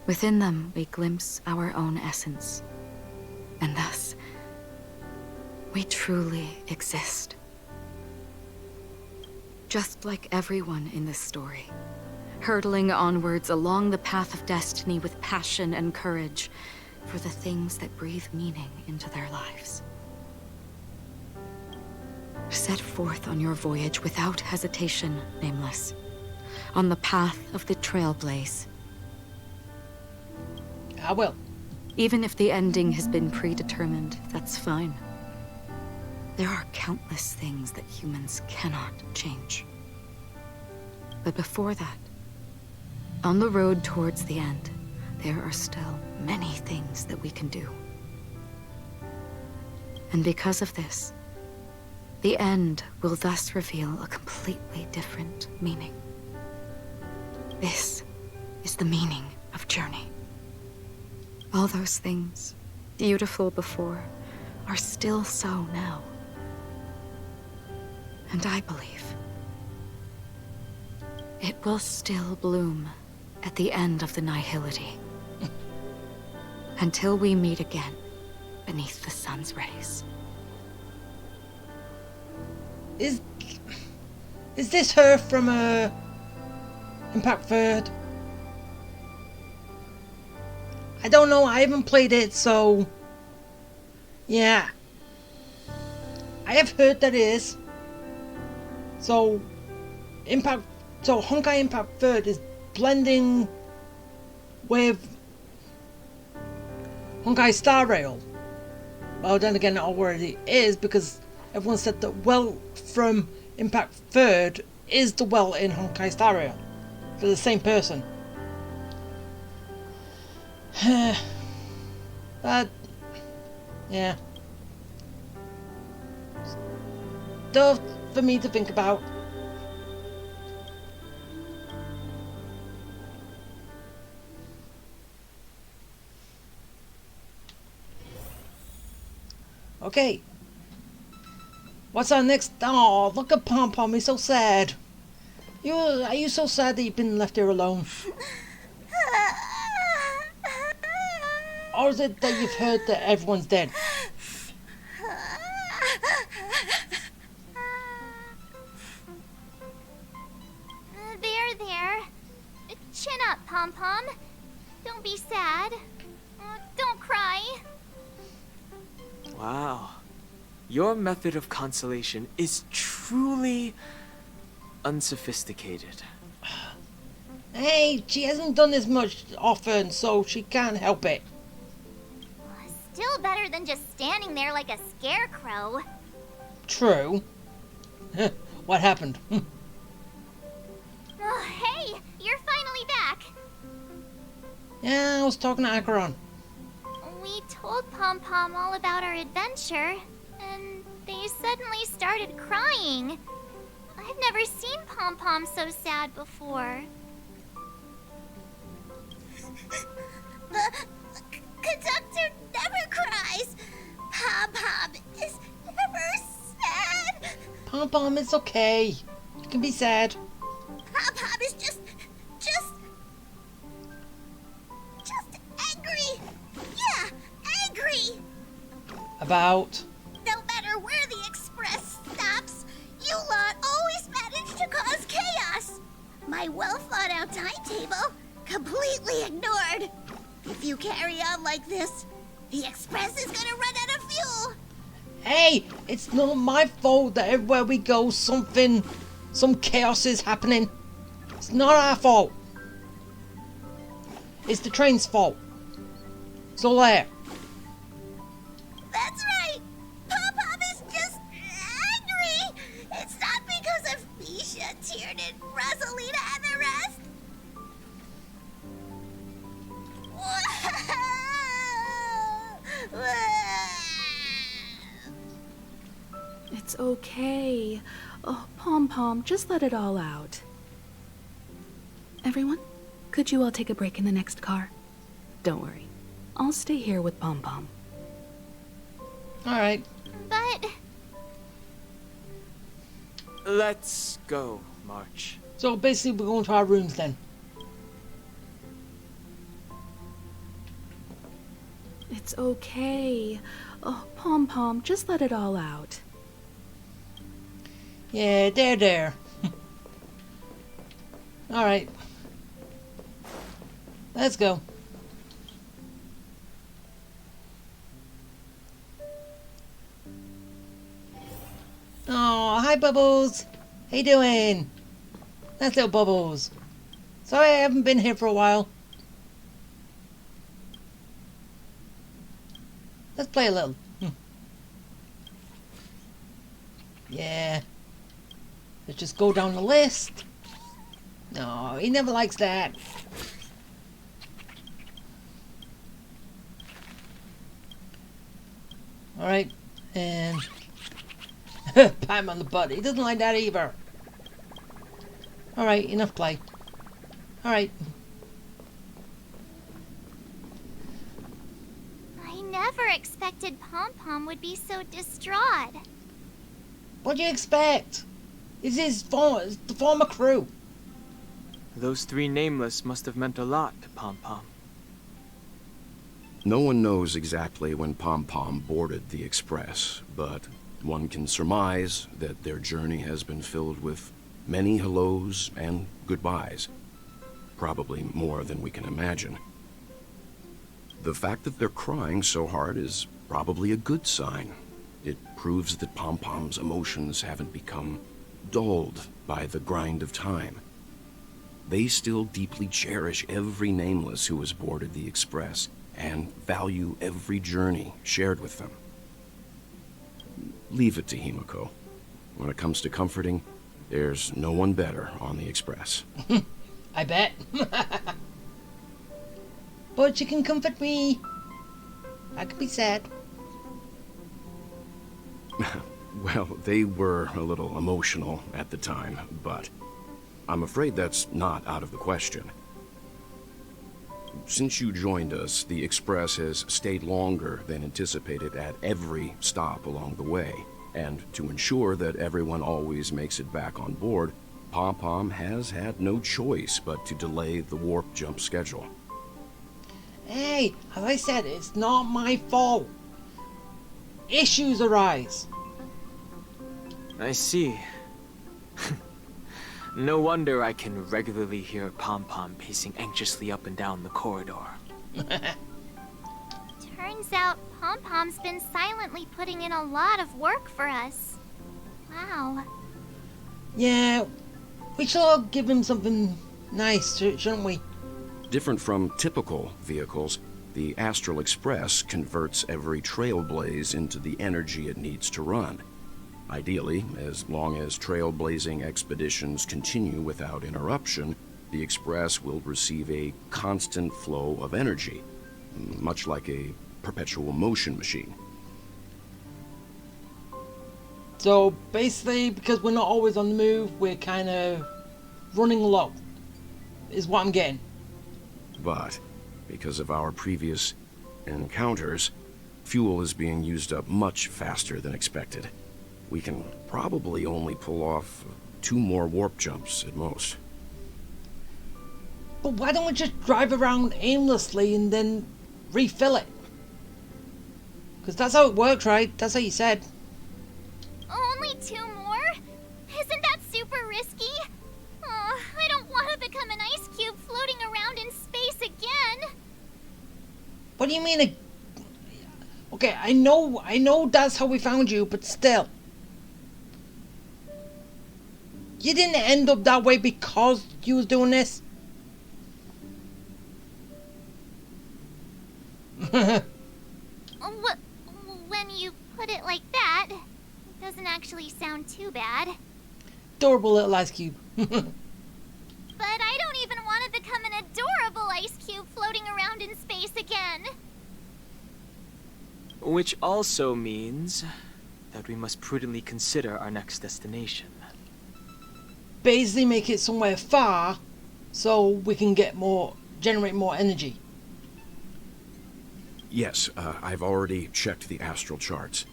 Within them, we glimpse our own essence, and thus, we truly exist. Just like everyone in this story, hurtling onwards along the path of destiny with passion and courage for the things that breathe meaning into their lives. Set forth on your voyage without hesitation, Nameless, on the path of the Trailblaze. I will. Even if the ending has been predetermined, that's fine. There are countless things that humans cannot change. But before that, on the road towards the end, there are still many things that we can do. And because of this, the end will thus reveal a completely different meaning. This is the meaning of journey. All those things, beautiful before, are still so now. And I believe it will still bloom at the end of the nihility. Until we meet again beneath the sun's rays. Is this her from Impact Third? I don't know, I haven't played it, so yeah. I have heard that it is. So Honkai Impact Third is blending with Honkai Star Rail. Well, then again, it already is, because everyone said that well from Impact Third is the well in Honkai Star Rail. For the same person. But yeah. Stuff for me to think about. Okay. What's our next? Oh, look at Pom Pom. He's so sad. Are you so sad that you've been left here alone? Or is it that you've heard that everyone's dead? There. Chin up, Pom Pom. Don't be sad. Don't cry. Wow. Your method of consolation is truly unsophisticated. Hey, she hasn't done this much often, so she can't help it. Still better than just standing there like a scarecrow. True. What happened? Oh, hey, you're finally back. Yeah, I was talking to Acheron. We told Pom Pom all about our adventure, and they suddenly started crying. I've never seen Pom Pom so sad before. The conductor never cries. Pom Pom is never sad. Pom Pom, it's okay. You can be sad. Pom Pom is just angry. Yeah, angry. About? No matter where the express stops, you lot always manage to cause chaos. My well-thought-out timetable completely ignored. If you carry on like this, the express is gonna run out of fuel. Hey, it's not my fault that everywhere we go some chaos is happening. It's not our fault. It's the train's fault. It's all there. That's right. Pom Pom is just angry. It's not because of Misha, Tiernan, Rosalina, and the rest. It's okay. Oh, Pom Pom, just let it all out. Everyone, could you all take a break in the next car? Don't worry. I'll stay here with Pom Pom. Alright. But... Let's go, March. So basically we're going to our rooms then. It's okay. Oh, Pom Pom, just let it all out. Yeah, there. Alright. Let's go. Oh, hi Bubbles. How you doing? That's little Bubbles. Sorry I haven't been here for a while. Let's play a little. Yeah. Let's just go down the list. No, he never likes that. Alright, and pat him on the butt. He doesn't like that either. Alright, enough play. Alright. I never expected Pom Pom would be so distraught. What do you expect? It's the former crew. Those three nameless must have meant a lot to Pom Pom. No one knows exactly when Pom Pom boarded the Express, but one can surmise that their journey has been filled with many hellos and goodbyes. Probably more than we can imagine. The fact that they're crying so hard is probably a good sign. It proves that Pom Pom's emotions haven't become dulled by the grind of time. They still deeply cherish every nameless who has boarded the Express, and value every journey shared with them. Leave it to Himiko. When it comes to comforting, there's no one better on the Express. I bet. But you can comfort me. I could be sad. Well, they were a little emotional at the time, but I'm afraid that's not out of the question. Since you joined us, the Express has stayed longer than anticipated at every stop along the way. And to ensure that everyone always makes it back on board, Pom Pom has had no choice but to delay the warp jump schedule. Hey, as I said, it's not my fault. Issues arise. I see. No wonder I can regularly hear Pom Pom pacing anxiously up and down the corridor. Turns out Pom Pom's been silently putting in a lot of work for us. Wow. Yeah, we should all give him something nice, shouldn't we? Different from typical vehicles, the Astral Express converts every trailblaze into the energy it needs to run. Ideally, as long as trailblazing expeditions continue without interruption, the Express will receive a constant flow of energy, much like a perpetual motion machine. So basically, because we're not always on the move, we're kind of running low, is what I'm getting. But, because of our previous encounters, fuel is being used up much faster than expected. We can probably only pull off 2 more warp jumps at most. But why don't we just drive around aimlessly and then refill it? Because that's how it works, right? That's how you said. Only 2 more? Isn't that super risky? Oh, I don't want to become an ice cube floating around in space again. What do you mean? Okay, I know that's how we found you, but still. You didn't end up that way because you was doing this. When you put it like that, it doesn't actually sound too bad. Adorable little ice cube. But I don't even want to become an adorable ice cube floating around in space again. Which also means that we must prudently consider our next destination. Basically make it somewhere far so we can generate more energy. Yes, I've already checked the astral charts.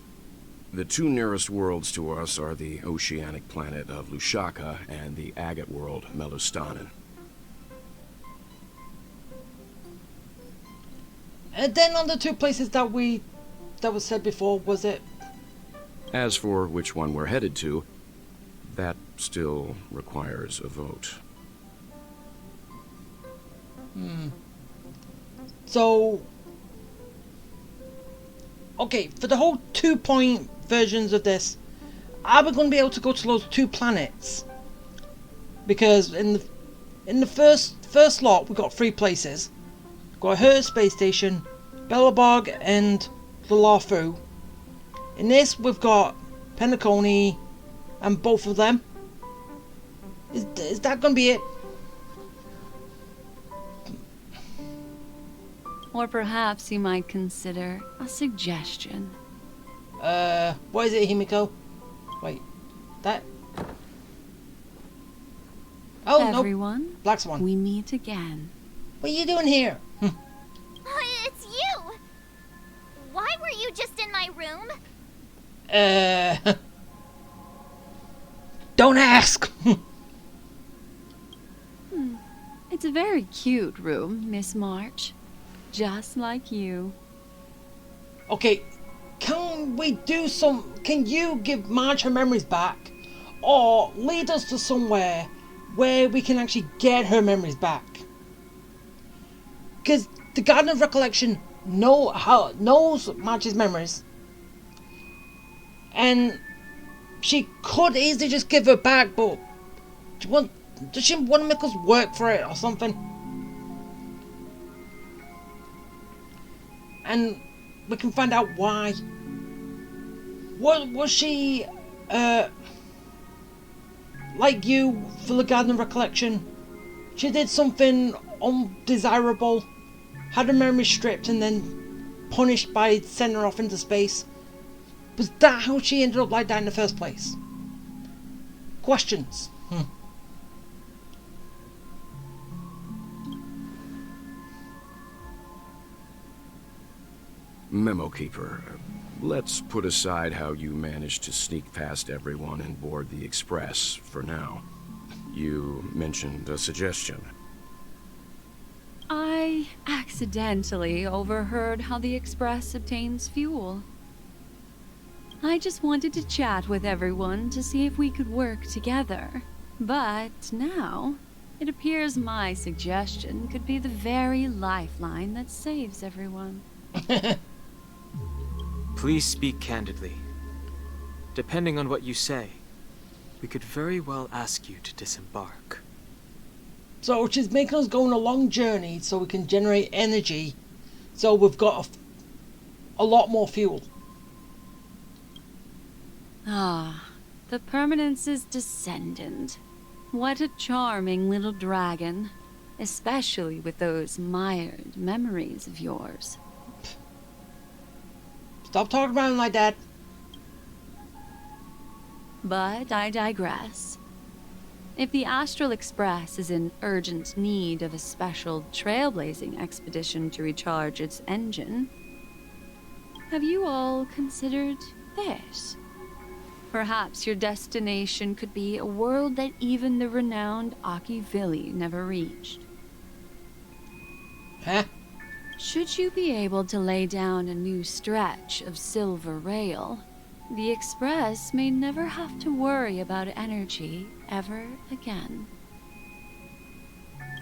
The 2 nearest worlds to us are the oceanic planet of Lushaka and the agate world, Melustanen. And then on the 2 places that was said before, was it? As for which one we're headed to, that still requires a vote. So, okay, for the whole 2-point versions of this, are we going to be able to go to those 2 planets? Because in the first lot, we got 3 places. We've got Hertz Space Station, Bellabog, and the Larfu. In this, we've got Penacony, and both of them. Is that gonna be it? Or perhaps you might consider a suggestion. What is it, Himiko? Wait, that... Oh, Everyone, no. Black Swan. We meet again. What are you doing here? It's you! Why were you just in my room? Don't ask! It's a very cute room, Miss March. Just like you. Okay, can you give Marge her memories back? Or lead us to somewhere where we can actually get her memories back? Because the Garden of Recollection knows Marge's memories. And she could easily just give her back, but does she want to make us work for it or something? And we can find out why. What was she like you for the Garden of Recollection? She did something undesirable, had her memory stripped and then punished by sending her off into space. Was that how she ended up like that in the first place? Questions. Memo Keeper, let's put aside how you managed to sneak past everyone and board the Express for now. You mentioned a suggestion. I accidentally overheard how the Express obtains fuel. I just wanted to chat with everyone to see if we could work together. But now, it appears my suggestion could be the very lifeline that saves everyone. Please speak candidly. Depending on what you say, we could very well ask you to disembark. So she's making us go on a long journey so we can generate energy, so we've got a lot more fuel. Ah, the Permanence's descendant. What a charming little dragon, especially with those mired memories of yours. Stop talking about him like that. But I digress. If the Astral Express is in urgent need of a special trailblazing expedition to recharge its engine, have you all considered this? Perhaps your destination could be a world that even the renowned Akivili never reached. Huh? Should you be able to lay down a new stretch of silver rail, the Express may never have to worry about energy ever again.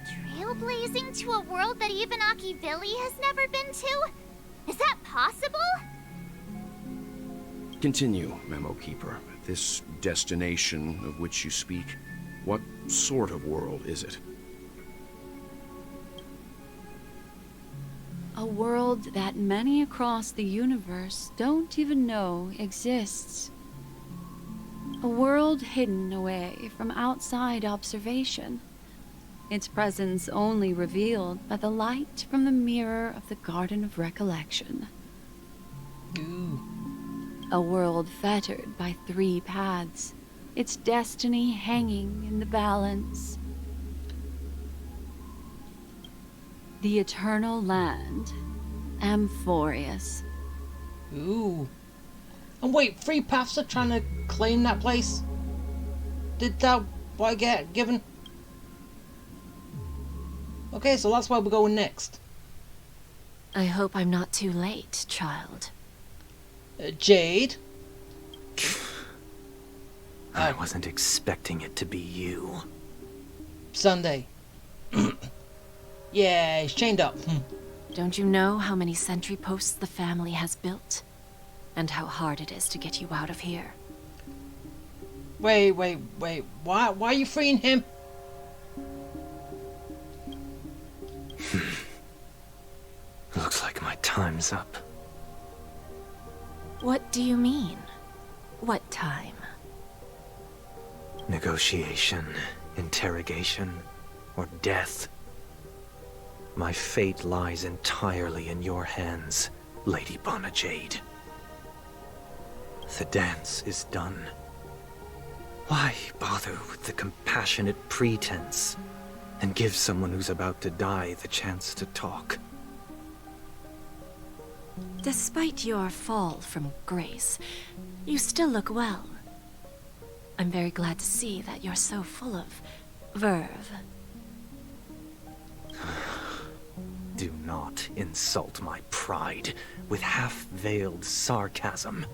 Trailblazing to a world that even Akivili has never been to? Is that possible? Continue, Memo Keeper. This destination of which you speak, what sort of world is it? A world that many across the universe don't even know exists. A world hidden away from outside observation. Its presence only revealed by the light from the mirror of the Garden of Recollection. Ooh. A world fettered by 3 paths, its destiny hanging in the balance. The Eternal Land, Amphorius. Ooh. And wait, 3 paths are trying to claim that place? Did that what I get given? Okay, so that's where we're going next. I hope I'm not too late, child. Jade? I wasn't expecting it to be you. Sunday. Yeah, he's chained up. Don't you know how many sentry posts the family has built? And how hard it is to get you out of here? Wait. Why are you freeing him? Looks like my time's up. What do you mean? What time? Negotiation, interrogation, or death. My fate lies entirely in your hands, Lady Bonajade. The dance is done. Why bother with the compassionate pretense and give someone who's about to die the chance to talk? Despite your fall from grace, you still look well. I'm very glad to see that you're so full of verve. Do not insult my pride with half-veiled sarcasm.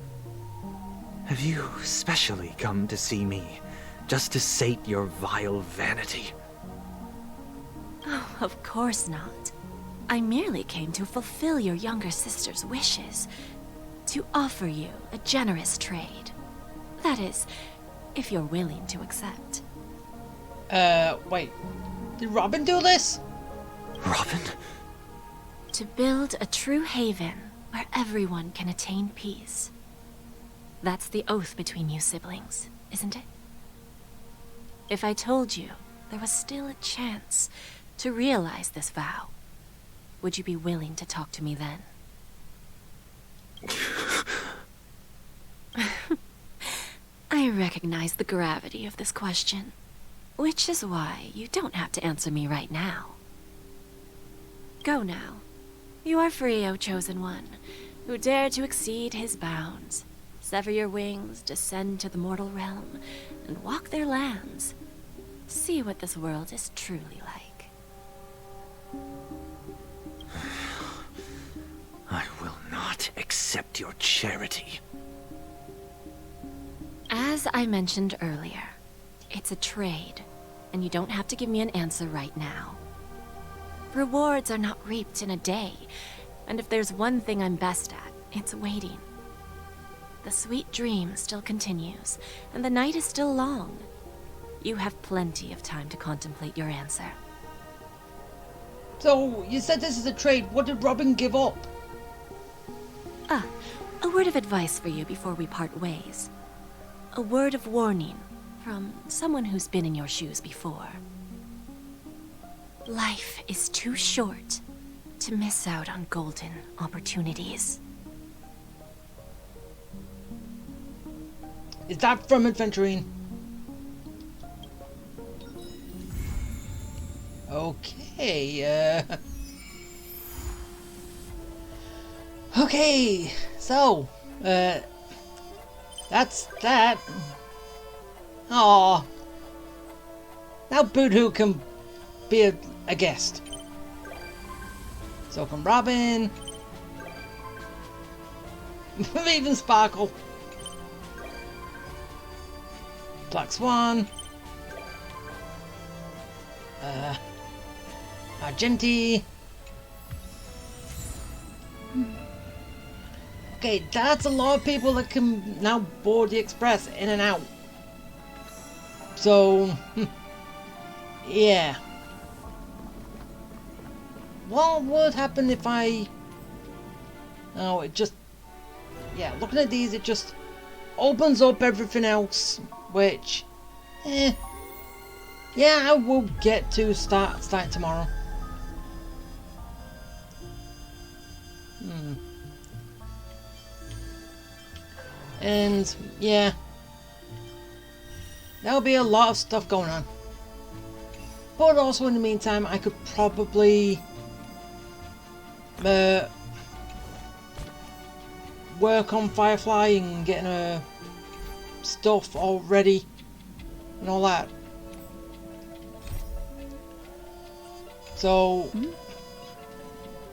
Have you specially come to see me, just to sate your vile vanity? Oh, of course not. I merely came to fulfill your younger sister's wishes. To offer you a generous trade. That is, if you're willing to accept. Wait. Did Robin do this? Robin? To build a true haven where everyone can attain peace. That's the oath between you siblings, isn't it? If I told you there was still a chance to realize this vow, would you be willing to talk to me then? I recognize the gravity of this question, which is why you don't have to answer me right now. Go now. You are free, O Chosen One, who dare to exceed his bounds. Sever your wings, descend to the mortal realm, and walk their lands. See what this world is truly like. I will not accept your charity. As I mentioned earlier, it's a trade, and you don't have to give me an answer right now. Rewards are not reaped in a day, and if there's one thing I'm best at, it's waiting. The sweet dream still continues, and the night is still long. You have plenty of time to contemplate your answer. So, you said this is a trade. What did Robin give up? Ah, a word of advice for you before we part ways. A word of warning from someone who's been in your shoes before. Life is too short to miss out on golden opportunities. Is that from Adventuring? Okay, okay, so, that's that. Aww. Now Boodhoo can be a guest. So can Robin. Even Sparkle. Black Swan. Argenti. Okay, that's a lot of people that can now board the express in and out. So, yeah. What would happen if I... Oh, it just... Yeah, looking at these, it just opens up everything else, which... Yeah, I will get to starting tomorrow. And, yeah. There'll be a lot of stuff going on. But also in the meantime, I could probably... work on Firefly and getting her stuff all ready and all that. So,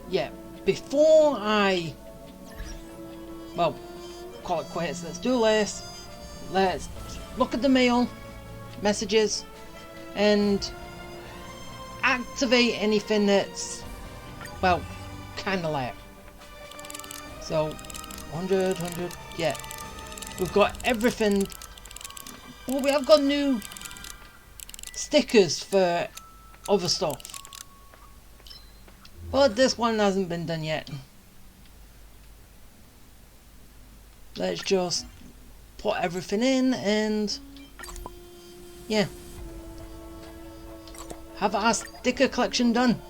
yeah, before I, well, call it quits, let's do this. Let's look at the mail, messages, and activate anything that's, well, kind of late. So, 100, yeah. We've got everything. Well, we have got new stickers for other stuff. But this one hasn't been done yet. Let's just put everything in and yeah. Have our sticker collection done.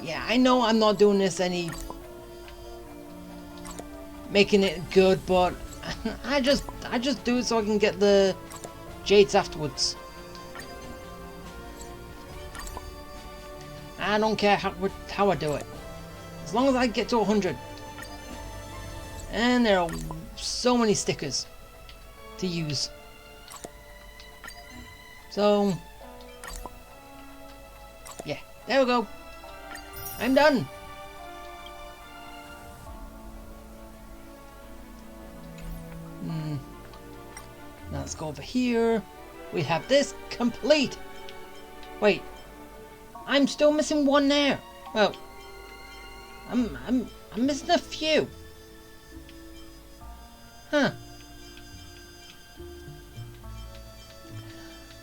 Yeah, I know I'm not doing this making it good, but I just do it so I can get the jades afterwards. I don't care how I do it, as long as I get to 100. And there are so many stickers to use. So yeah, there we go. I'm done. Now let's go over here. We have this complete. Wait, I'm still missing one there. Well, I'm missing a few. Huh.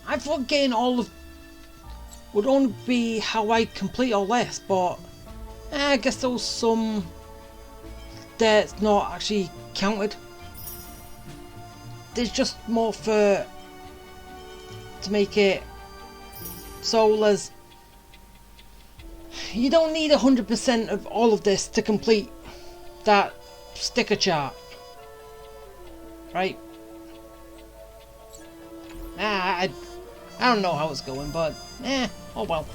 I thought getting all of would only be how I complete all this, but I guess there was some that's not actually counted. There's just more to make it soulless. You don't need 100% of all of this to complete that sticker chart, right? I don't know how it's going, but oh well.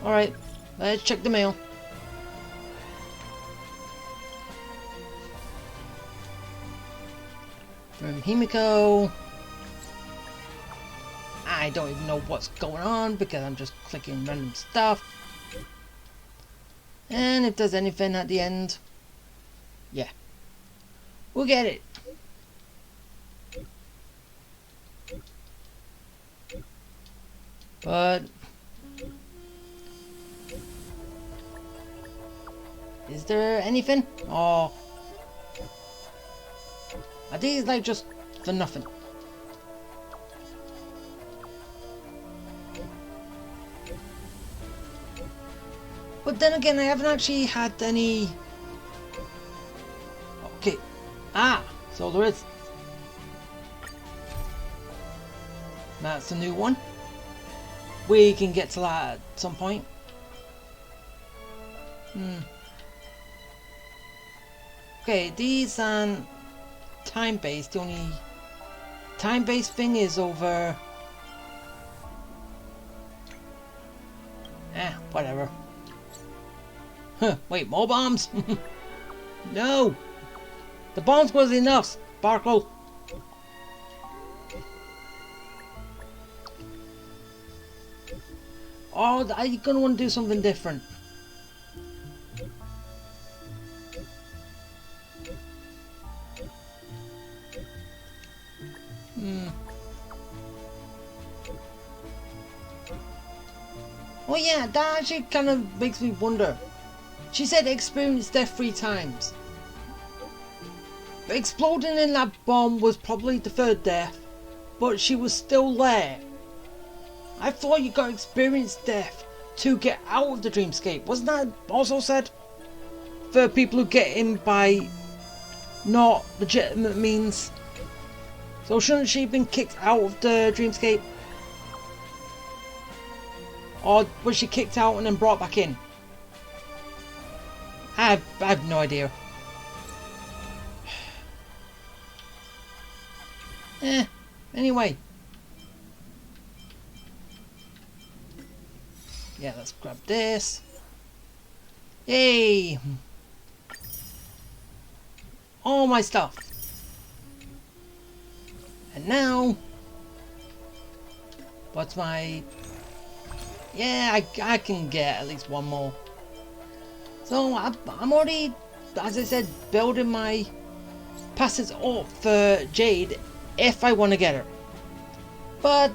Alright, let's check the mail. From Himiko. I don't even know what's going on because I'm just clicking random stuff. And if there's anything at the end, yeah, we'll get it. But is there anything? Oh, are these like just for nothing? But then again, I haven't actually had any. Okay, so there is. That's a new one. We can get to that at some point. Okay, these aren't time-based. The only time-based thing is over. Whatever. Huh, wait, more bombs? No! The bombs was enough, Sparkle. Or are you gonna want to do something different? Oh yeah, that actually kind of makes me wonder. She said experience death 3 times. Exploding in that bomb was probably the 3rd death, but she was still there. I thought you got experience death to get out of the dreamscape. Wasn't that also said? For people who get in by not legitimate means. So shouldn't she have been kicked out of the dreamscape? Or was she kicked out and then brought back in? I have no idea. Anyway. Yeah, let's grab this. Yay! All my stuff. And now, what's my... Yeah, I can get at least one more. So I'm already, as I said, building my passes up for Jade if I want to get her. But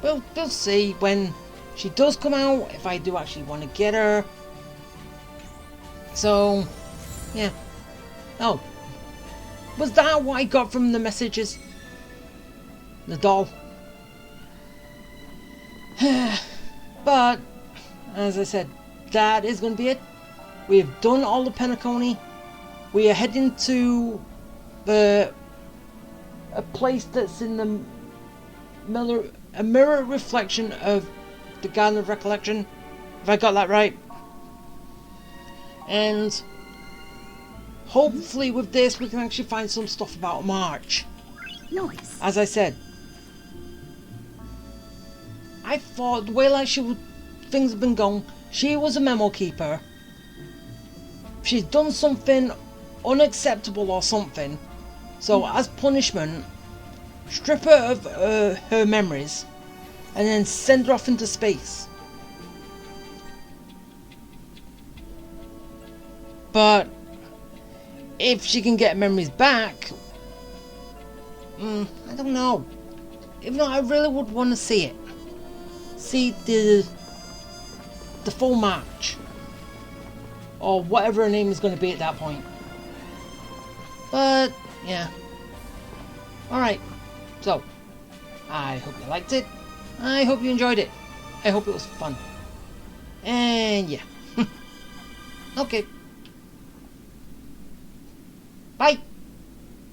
we'll see when she does come out, if I do actually want to get her. So yeah. Oh, was that what I got from the messages? The doll. But as I said, that is going to be it. We have done all the Penacony. We are heading to a place that's in the a mirror reflection of the Garden of Recollection, if I got that right. And hopefully with this we can actually find some stuff about March. Nice. As I said, I thought the way like things have been going, she was a memo keeper. She's done something unacceptable or something, so as punishment, strip her of her memories and then send her off into space. But if she can get memories back, I don't know. If not, I really would want to see it. See the full March, or whatever her name is going to be at that point. But yeah. Alright, so I hope you liked it. I hope you enjoyed it. I hope it was fun. And yeah. Okay. Bye.